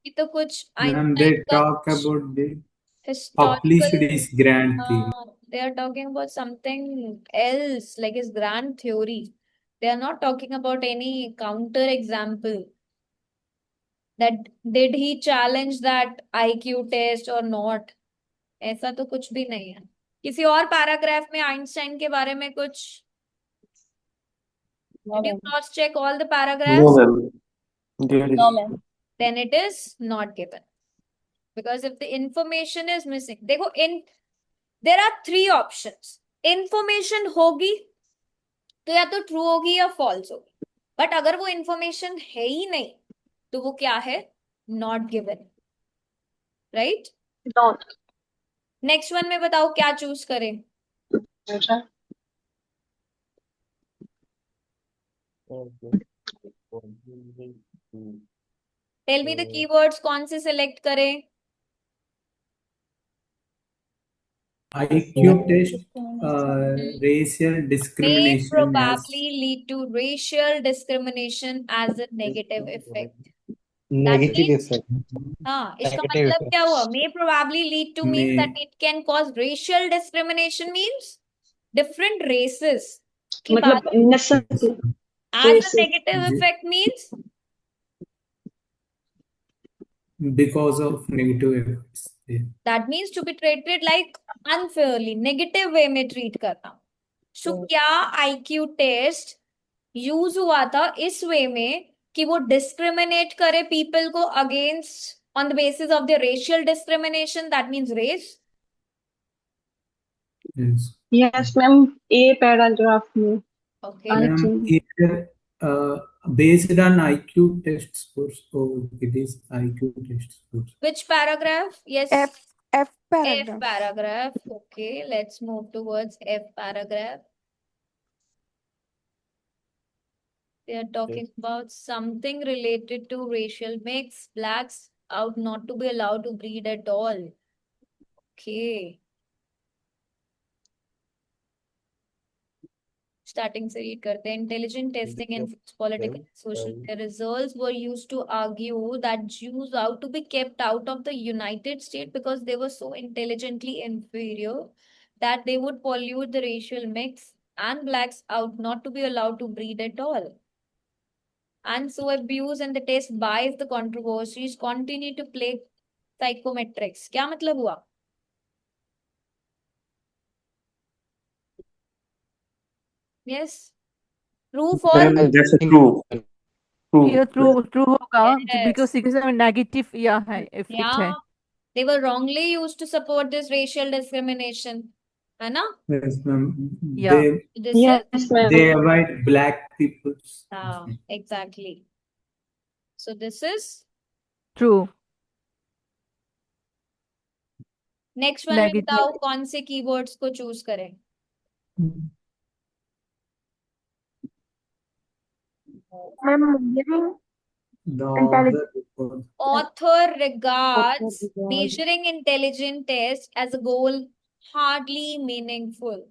ये तो कुछ Ma'am, आइंस्टाइन they का talk about the historical, published his grand theory. they are talking about something else like his grand theory. They are not talking about any counter example that did he challenge that IQ test or not, ऐसा तो कुछ भी नहीं है। किसी और paragraph में Einstein के बारे में कुछ? Did you cross check all the paragraphs? No ma'am. Then it is not given because if the information is missing, देखो there are three options। information होगी तो या तो ट्रू होगी या फॉल्स होगी, बट अगर वो इंफॉर्मेशन है ही नहीं तो वो क्या है? Not given, right? Next one में बताओ क्या चूज करें? टेल मी द कीवर्ड्स, कौन से सिलेक्ट करें? IQ test, racial May discrimination as probably lead to racial discrimination as a negative effect. That Negative means effect. हाँ, इसका Negative मतलब क्या हुआ? effects. May probably lead to means that May it can cause racial discrimination means different races की बात मतलब नस्ल as a races. negative effect means because of negative effects. Yeah. that means to be treated like unfairly, negative way में treat करना. So क्या IQ test use हुआ था इस वे में कि वो डिस्क्रिमिनेट करे पीपल को against on the basis of the racial discrimination, that means race? Yes. Yes, ma'am. A paragraph में. Okay. I Ma'am, think. here, based on IQ test scores, so it is IQ test scores. Which paragraph? Yes. F F paragraph. paragraph. Okay, let's move towards F paragraph. They are talking about something related to racial mix. Blacks out not to be allowed to breed at all. Okay. Starting से read करते हैं. Intelligent testing and political and social. The results were used to argue that Jews ought to be kept out of the United States because they were so intelligently inferior that they would pollute the racial mix, and blacks ought not to be allowed to breed at all. And so abuse and the test bias the controversies continue to plague psychometrics. क्या मतलब हुआ? Yes. True for Ma'am, that's true. ये True. true होगा Yes. because इसमें negative या है effect है. Yeah, they were wrongly used to support this racial discrimination. है ना? Yes, ma'am. Yeah. This Yes, is They ma'am. avoid black people's. exactly. So this is True. next one में Negative. बताओ कौन से keywords को choose करें? Ma'am, measuring The intelligence. Author regards measuring intelligent test as a goal hardly meaningful.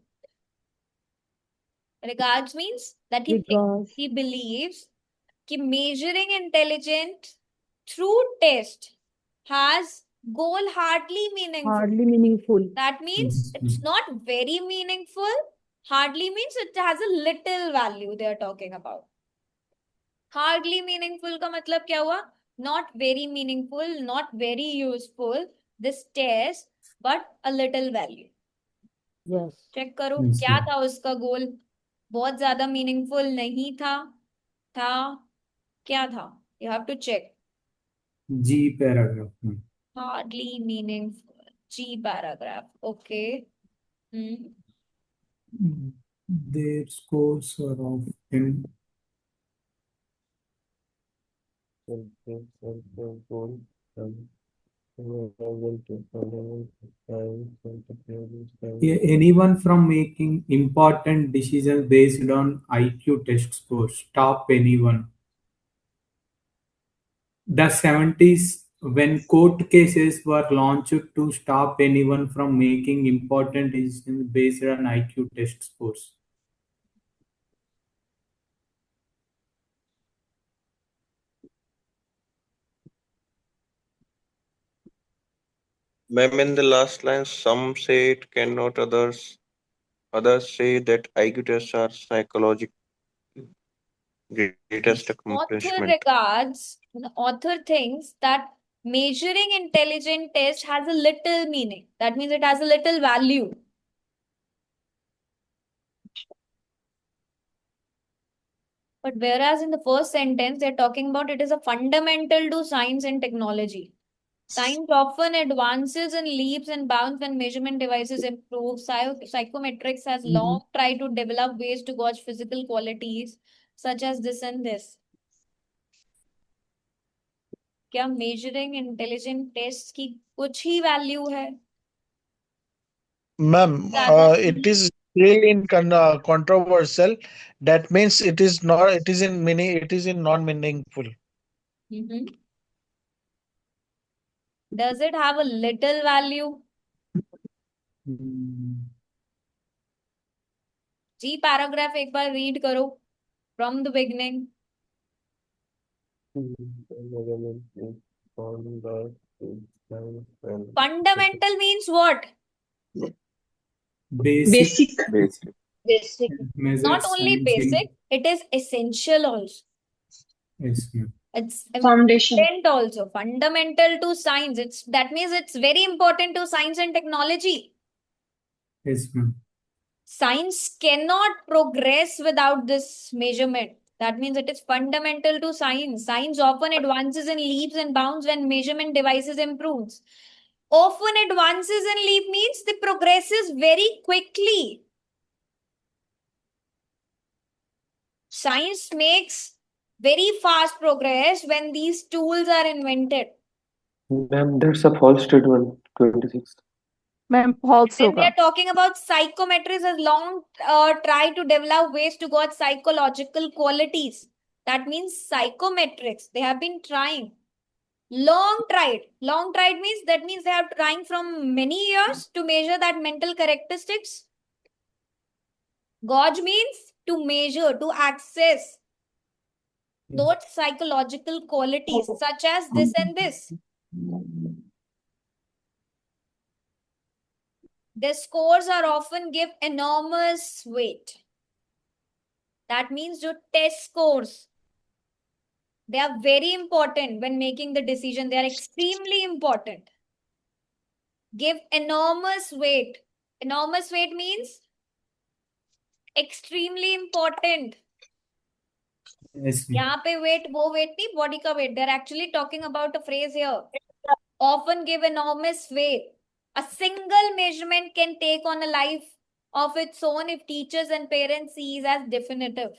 Regards means that he believes कि measuring intelligent through test has goal hardly meaningful. That means it's not very meaningful. Hardly means it has a little value they are talking about. Hardly meaningful का मतलब क्या हुआ? Not very meaningful, not very useful, this test, but a little value. Check करो Yes, क्या ma'am. था उसका गोल? बहुत ज्यादा मीनिंगफुल नहीं था. क्या था? You have to check. G paragraph. ma'am. Hardly meaningful. G paragraph. Okay. Their scores are often anyone from making important decisions based on IQ test scores. Stop anyone. The 70s, when court cases were launched to stop anyone from making important decisions based on IQ test scores. Ma'am, in the last line, some say it cannot, others say that IQ tests are psychological greatest accomplishment. The author thinks that measuring intelligent test has a little meaning. That means it has a little value. But whereas in the first sentence, they're talking about it is a fundamental to science and technology. Science often advances in leaps and bounds when measurement devices improve. Psychometrics has long tried to develop ways to gauge physical qualities such as this and this. क्या measuring intelligent tests की कुछ ही value है? Ma'am, ज्यादा it is really controversial. That means it is not. It is in many. It is in non-meaningful. Does it have a little value? G paragraph एक बार read करो from the beginning. measurement is on the baseline and Fundamental means what? Basic basic. Basic. measure Not only science basic, it is essential also. yes, ma'am. It's Foundation. important also. Fundamental to science. That means it's very important to science and technology. Yes, ma'am. Science cannot progress without this measurement. That means it is fundamental to science. Science often advances in leaps and bounds when measurement devices improves. Often advances in leap means the progresses very quickly. Science makes very fast progress when these tools are invented. Ma'am, that's a false statement. 26. Ma'am false When we होगा. are talking about psychometrics, has long tried to develop ways to get psychological qualities. That means psychometrics. They have been trying. Long tried. Long tried means that means they are trying from many years to measure that mental characteristics. Gauge means to measure, to access those psychological qualities, such as this and this. Their scores are often give enormous weight. That means your test scores, they are very important when making the decision. They are extremely important. Give enormous weight. Enormous weight means extremely important. Yes, ma'am. यहाँ पे weight वो weight नहीं, body का weight. They're actually talking about a phrase here. Often give enormous weight. A single measurement can take on a life of its own if teachers and parents sees as definitive.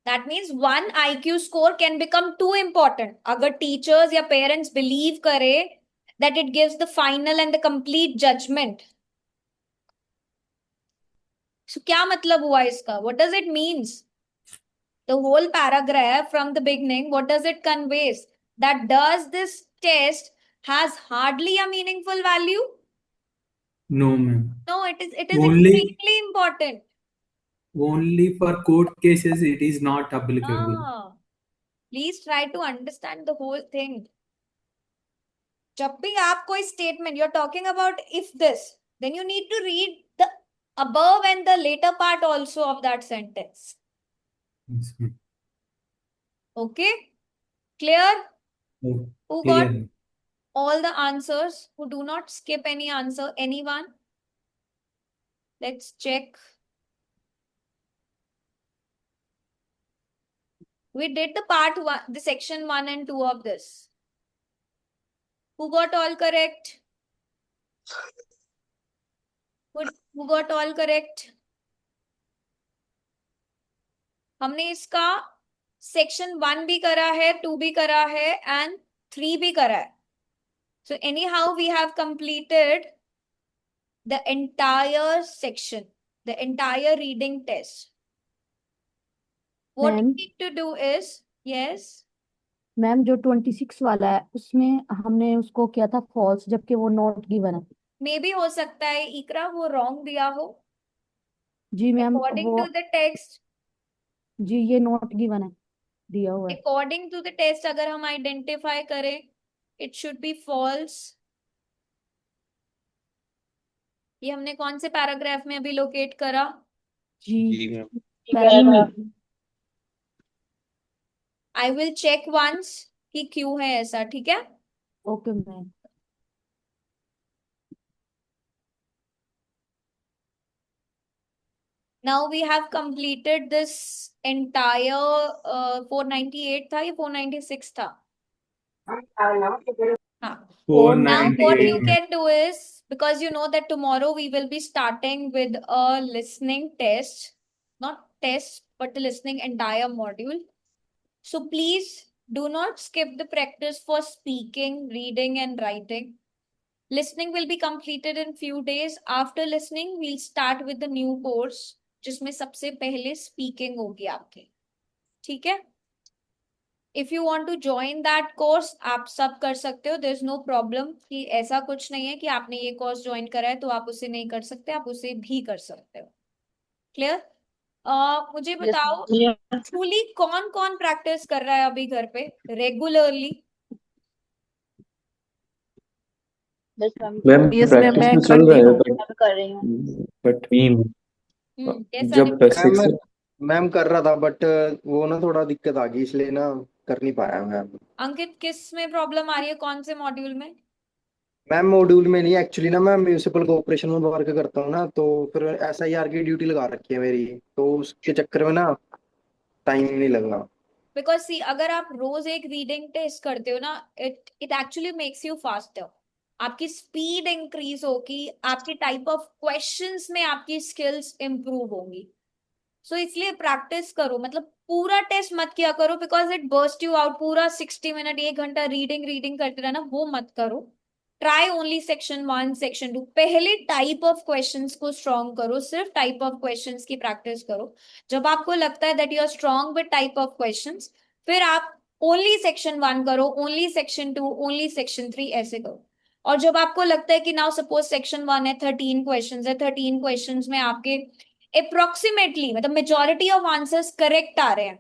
That means one IQ score can become too important. अगर teachers या parents believe करे that it gives the final and the complete judgment. So क्या मतलब हुआ इसका? What does it means? The whole paragraph from the beginning, what does it conveys? That does this test has hardly a meaningful value? No, ma'am. No, it is Only extremely important. only for court cases it is not applicable. Ah, please try to understand the whole thing. जब भी आप कोई statement, you're talking about if this, then you need to read the above and the later part also of that sentence. Yes, ma'am. Okay? Clear? Oh, Who clear, got ma'am. all the answers? Who do not skip any answer? Anyone? Let's check. We did the part one, the section 1 and 2 of this. Who got all correct? Who got all correct? हमने इसका section 1 भी करा है, 2 भी करा है and 3 भी करा है. So anyhow we have completed the entire section, the entire reading test. What you ma'am need to do is, yes, ma'am जो 26 वाला है उसमें हमने उसको किया था फॉल्स जबकि वो नॉट गिवन है. मे भी हो सकता है इकरा वो रॉन्ग दिया हो. जी मैम According वो to the text, जी ये नॉट गिवन है दिया हुआ है. according to the test अगर हम identify करें, it should be false. ये हमने कौन से पैराग्राफ में अभी लोकेट करा? जी ma'am. Paragraph. I will check once कि क्यों है ऐसा, ठीक है? Okay ma'am. Now we have completed this entire 498 था, ये 496 था. हाँ. Now what you 498, ma'am. can do is, because you know that tomorrow we will be starting with a listening test, not test, but the listening entire module. So please do not skip the practice for speaking, reading and writing. Listening will be completed in few days. After listening, we'll start with the new course, जिसमें सबसे पहले speaking होगी आपके. ठीक है? If you want to join that course, आप सब कर सकते हो. There's no problem कि ऐसा कुछ नहीं है कि आपने ये course join करा है तो आप उसे नहीं कर सकते, आप उसे भी कर सकते हो. Clear? मुझे Yes, बताओ yeah. truly कौन कौन प्रैक्टिस कर रहा है अभी घर पे रेगुलरली? बस ma'am ma'am Yes, ma'am, practice मैं तो चल करती रहा है हूँ। मैं कर रही हूँ। बट yes जब अनिल, बेसिक मैम से मैम कर रहा था बट वो ना थोड़ा दिक्कत आ गई इसलिए ना कर नहीं पाया मैम। अंकित किस में प्रॉब्लम आ रही है, कौन से मॉड्यूल में? मैम मॉड्यूल में नहीं एक्चुअली ना मैं म्यूनिसिपल कॉर्पोरेशन में वर्क करता हूँ ना, तो फिर SIR की ड्यूटी लगा रखी है मेरी, तो उसके चक्कर में ना टाइम नहीं लगा। बिकॉज सी अगर आप रोज एक रीडिंग टेस्ट करते हो ना, it it actually makes you faster, आपकी स्पीड इंक्रीज होगी, आपके टाइप ऑफ क्वेश्चंस में आपकी स्किल्स इंप्रूव होंगी। सो इसलिए प्रैक्टिस करो, मतलब पूरा टेस्ट मत किया करो because it burst you out, पूरा 60 मिनट 1 घंटा रीडिंग रीडिंग करते रहना, वो मत करो। ट्राई ओनली सेक्शन 1 सेक्शन 2, पहले टाइप ऑफ क्वेश्चंस को स्ट्रॉन्ग करो, सिर्फ टाइप ऑफ क्वेश्चंस की प्रैक्टिस करो। जब आपको लगता है that you are strong with type of questions, फिर आप ओनली सेक्शन 1 करो, ओनली सेक्शन 2, ओनली सेक्शन 3, ऐसे करो। और जब आपको लगता है कि नाउ सपोज सेक्शन 1 है, 13 क्वेश्चंस है, 13 क्वेश्चंस में आपके अप्रोक्सीमेटली मतलब मेजोरिटी ऑफ आंसर्स करेक्ट आ रहे हैं,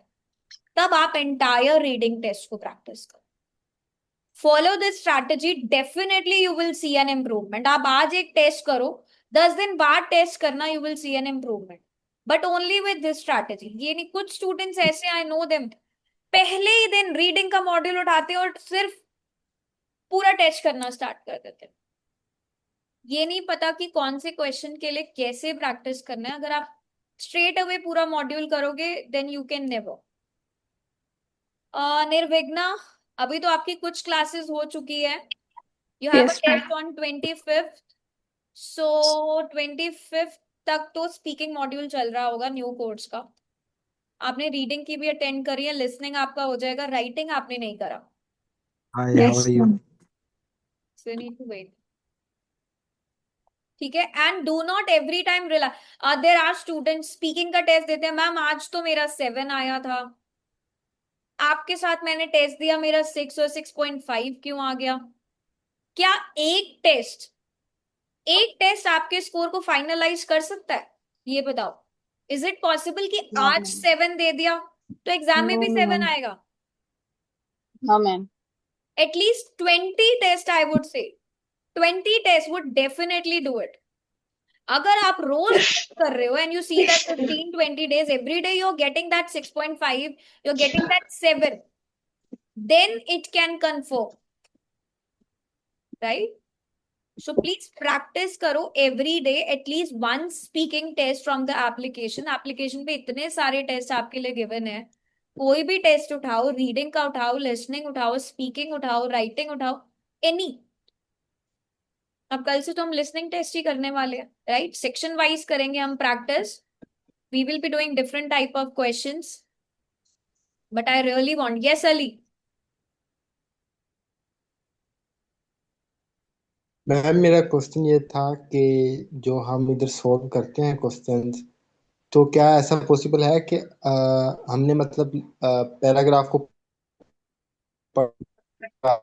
तब आप एंटायर रीडिंग टेस्ट को प्रैक्टिस करो। Follow this strategy, definitely you will see an improvement. आप आज एक टेस्ट करो, 10 दिन बाद टेस्ट करना, you will see an improvement, but only with this strategy. ये नहीं, कुछ स्टूडेंट्स ऐसे आई नो देम, पहले ही दिन रीडिंग का मॉड्यूल उठाते हैं और सिर्फ पूरा टेस्ट करना स्टार्ट कर देते हैं। ये नहीं पता कि कौन से क्वेश्चन के लिए कैसे प्रैक्टिस करना है। अगर आप स्ट्रेट अवे पूरा मॉड्यूल करोगे then you can never. Nirvighna, अभी तो आपकी कुछ क्लासेस हो चुकी है, you have a Yes, ma'am. Test on 25th, so 25th तक तो स्पीकिंग मॉड्यूल चल रहा होगा न्यू कोर्स का। आपने रीडिंग की भी अटेंड करी है, लिसनिंग आपका हो जाएगा, राइटिंग आपने नहीं करा, Hi, how Yes, are you? ma'am. So you need to wait. ठीक है, and do not every time rely, there are students speaking का टेस्ट देते हैं, मैम आज तो मेरा 7 आया था, आपके साथ मैंने टेस्ट दिया, मेरा 6 और 6.5 क्यों आ गया? क्या एक टेस्ट आपके स्कोर को फाइनलाइज कर सकता है? ये बताओ, इज इट पॉसिबल कि No, आज ma'am. 7 दे दिया तो एग्जाम में No, भी 7 ma'am. आएगा? No, ma'am. At least 20 test, I would say 20 test would definitely do it. अगर आप रोज कर रहे हो and you see that 15-20 days every day you're getting that 6.5, you're getting that 7, then it can confirm, right? So please practice करो every day at least one speaking test from the application. Application पे इतने सारे test आपके लिए given है, कोई भी test उठाओ, रीडिंग का उठाओ, लिसनिंग उठाओ, स्पीकिंग उठाओ, राइटिंग उठाओ, एनी। अब कल से तो हम लिसनिंग टेस्ट ही करने वाले हैं, राइट? सेक्शन वाइज करेंगे हम practice, we will be doing different type of questions, but I really want, yes Ali? Ma'am मेरा क्वेश्चन ये था कि जो हम इधर सॉल्व करते हैं क्वेश्चंस, तो क्या ऐसा पॉसिबल है कि हमने मतलब पैराग्राफ को पढ़ा?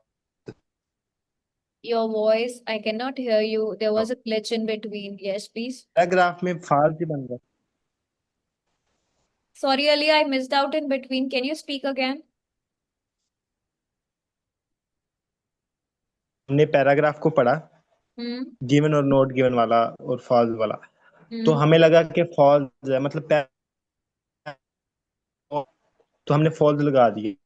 Your voice, I cannot hear you, there was a glitch in between, yes please. Paragraph में फाल्ट बन गया। Sorry Ali, I missed out in between, can you speak again? हमने पैराग्राफ को पढ़ा, गिवन और नॉट गिवन वाला और false वाला, तो हमें लगा कि फॉल्स है, मतलब तो हमने फॉल्स लगा दिए।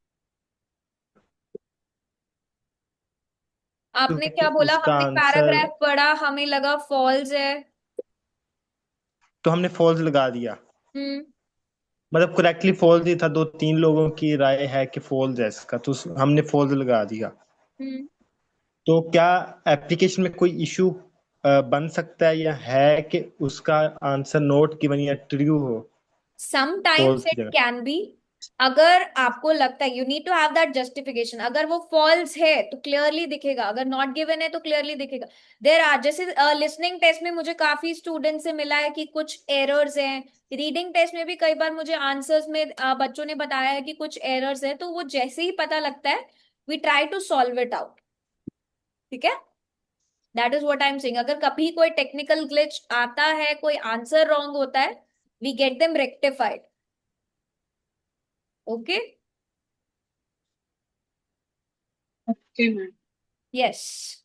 आपने तो क्या बोला? उसका हमने आंसर, पैराग्राफ पढ़ा, हमें लगा फॉल्स है, तो हमने फॉल्स लगा दिया, हम्म मतलब करेक्टली फॉल्स ही था, 2-3 लोगों की राय है कि फॉल्स है इसका, तो हमने फॉल्स लगा दिया। तो क्या एप्लीकेशन में कोई इशू बन सकता है या है कि उसका आंसर नोट गिवन या ट्रू हो? sometimes false की it जगह। can be, अगर आपको लगता है, you need to have that justification. अगर वो फॉल्स है तो क्लियरली दिखेगा, अगर नॉट गिवन है तो क्लियरली दिखेगा। देर आर, जैसे लिसनिंग टेस्ट में मुझे काफी स्टूडेंट से मिला है कि कुछ एरर्स हैं, रीडिंग टेस्ट में भी कई बार मुझे आंसर्स में बच्चों ने बताया है कि कुछ एरर्स है, तो वो जैसे ही पता लगता है we try to solve it out, ठीक है? That is what I am saying. अगर कभी कोई टेक्निकल ग्लिच आता है, कोई आंसर रॉन्ग होता है, we get them rectified. Okay? Okay, ma'am. Yes.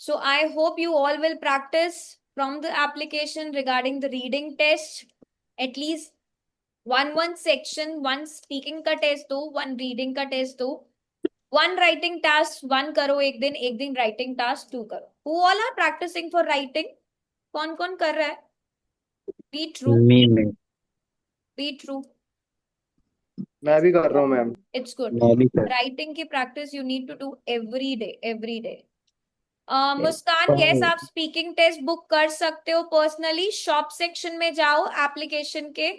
So I hope you all will practice from the application regarding the reading test. At least one section, one speaking का test दो, one reading का test दो, one writing task, one करो एक दिन writing task 2 करो. Who all are practicing for writing? कौन कौन कर रहा है? Be true. Me. Be true. मैं भी कर रहा हूँ मैम। It's good. मैं भी कर Writing की practice you need to do every day. Muskan, yes, आप स्पीकिंग टेस्ट बुक कर सकते हो पर्सनली। शॉप सेक्शन में जाओ, एप्लीकेशन के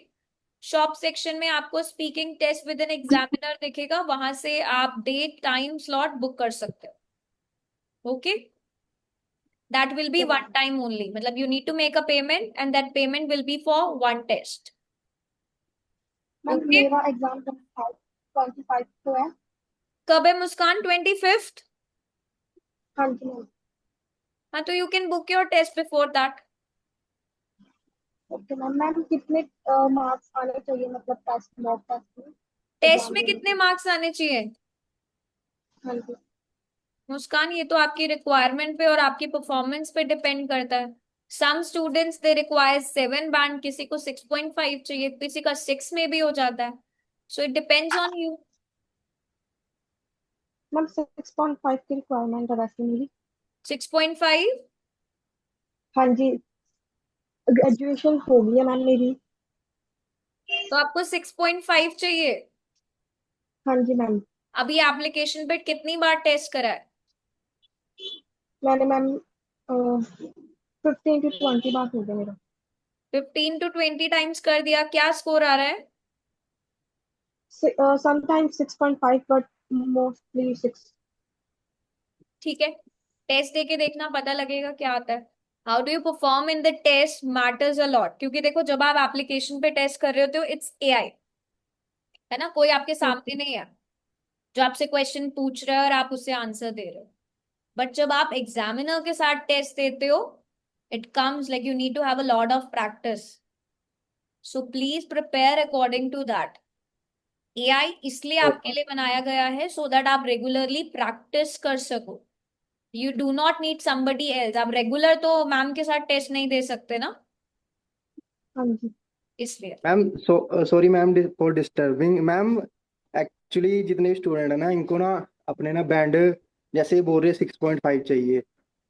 शॉप सेक्शन में आपको speaking test with an examiner दिखेगा, वहां से आप डेट टाइम स्लॉट बुक कर सकते हो। Okay, that will be one time only, मतलब you need to make a payment and that payment will be for one test. Okay, मेरा exam 25 को है। कब है मुस्कान? 25th? हाँ जी मैम। हाँ, तो you can book your test before that. Okay ma'am. Ma'am कितने मार्क्स आने चाहिए, मतलब टेस्ट मॉक टेस्ट में? टेस्ट में कितने मार्क्स आने चाहिए? हाँ जी मुस्कान, ये तो आपकी रिक्वायरमेंट पे और आपकी परफॉर्मेंस पे डिपेंड करता है। Some students they require 7 band, किसी को 6.5 चाहिए, किसी का 6 में भी हो जाता है। So it depends on you. Ma'am 6.5 की रिक्वायरमेंट है वैसे मेरी। 6.5? हाँ जी, ग्रेजुएशन हो गई है मैम मेरी। तो आपको 6.5 चाहिए? हाँ जी मैम। अभी एप्लीकेशन पे कितनी बार टेस्ट करा है? मैंने मैम 15 to 20 बार हो गया मेरा। 15 to 20 टाइम्स कर दिया। क्या स्कोर आ रहा है? Sometimes 6.5 but mostly 6। ठीक है, टेस्ट देके देखना, पता लगेगा क्या आता है। How do you perform in the test matters a lot, क्योंकि देखो जब आप एप्लीकेशन पे टेस्ट कर रहे होते हो इट्स एआई, है ना, कोई आपके सामने नहीं है जो आपसे क्वेश्चन पूछ रहा है और आप उससे आंसर दे रहे हो। बट जब आप एग्जामिनर के साथ टेस्ट देते हो, it comes like you need to have a lot of practice. So please prepare according to that. AI इसलिए आपके लिए बनाया गया है सो दैट आप रेगुलरली प्रैक्टिस कर सको। You do not need somebody else. आप रेगुलर तो मैम के साथ टेस्ट नहीं दे सकते ना, हाँ जी। इसलिए। Ma'am sorry ma'am for disturbing ma'am. Actually जितने भी स्टूडेंट है ना, इनको ना अपने ना बैंड जैसे ही बोल रहे 6.5 चाहिए,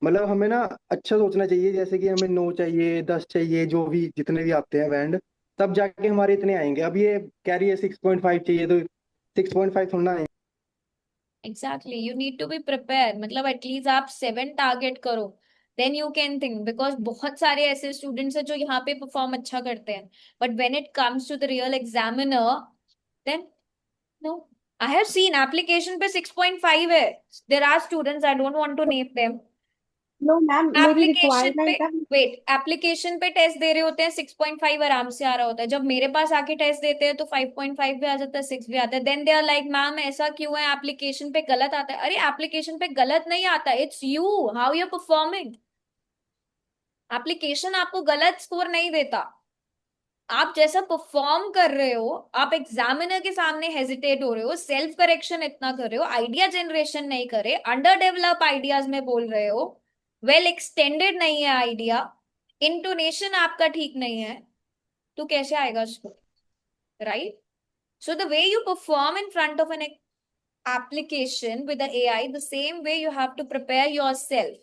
मतलब हमें ना अच्छा सोचना चाहिए, जैसे कि हमें 9 चाहिए, 10 चाहिए, जो भी जितने भी आते हैं बैंड, तब जाके हमारे इतने आएंगे। अब ये कह रही है 6.5 चाहिए, तो 6.5 थोड़ा ना exactly, you need to be prepare, मतलब एटलीस्ट आप 7 टारगेट करो, then you can think. Because बहुत सारे ऐसे स्टूडेंट्स हैं जो यहाँ पे परफॉर्म अच्छा करते हैं, but when it comes to the real examiner, then no. I have seen application पे 6.5 है। There are students, I don't want to name them. No ma'am, मेरी एप्लीकेशन पे, रिक्वायरमेंट है। वेट, एप्लीकेशन पे टेस्ट दे रहे होते हैं 6.5 आराम से आ रहा होता है, जब मेरे पास आके टेस्ट देते हैं तो 5.5 भी आ जाता है, 6 भी आता है। Then they are like ma'am ऐसा क्यों है, एप्लीकेशन पे गलत आता है। अरे एप्लीकेशन पे गलत नहीं आता, it's you, how you performing. Application आपको गलत स्कोर नहीं देता, आप जैसा परफॉर्म कर रहे हो, आप एग्जामिनर के सामने हेजिटेट हो रहे हो, सेल्फ करेक्शन इतना कर रहे हो, आइडिया जनरेशन नहीं कर रहे, अंडर डेवलप आइडियाज में बोल रहे हो, वेल एक्सटेंडेड नहीं है आइडिया, इंटोनेशन आपका ठीक नहीं है, तो कैसे आएगा score, right? So the way you perform in front of an application with the AI, the same way you have to prepare yourself.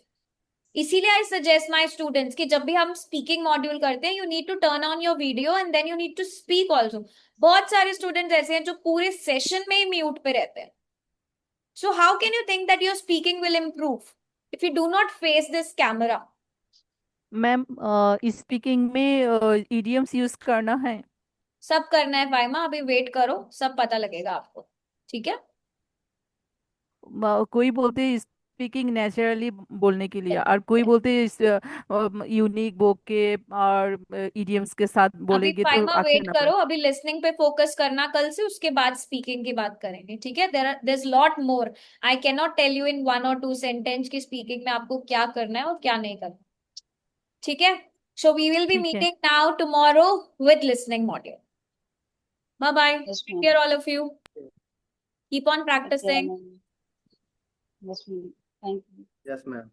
इसीलिए आई सजेस्ट माई स्टूडेंट्स कि जब भी हम स्पीकिंग मॉड्यूल करते हैं, you need to turn on your video and then you need to speak also. बहुत सारे students ऐसे हैं जो पूरे सेशन में ही म्यूट पे रहते हैं। So how can you think that your speaking will improve if you do not face this camera? Ma'am speaking में इडियम्स यूज करना है? सब करना है फाइमा, अभी वेट करो, सब पता लगेगा आपको, ठीक है? कोई बोलते हैं स्पीकिंग नेचुरली बोलने के लिए, और कोई बोलते हैं यूनिक बोक के और इडियम्स के साथ अभी बोलेंगे तो फाइमा अच्छा वेट ना करो, पड़े। अभी लिसनिंग पे फोकस करना कल से, उसके बाद स्पीकिंग की बात करेंगे, ठीक है? There is lot more, I can not tell you in 1 or 2 sentence की स्पीकिंग में आपको क्या करना है और क्या नहीं करना, ठीक है? So we will be ठीक है meeting now tomorrow with listening module. Bye bye. Yes, Take ma'am. care, all of you. Keep on Take care, practicing. ma'am. Yes, ma'am. Thank you. Yes, ma'am.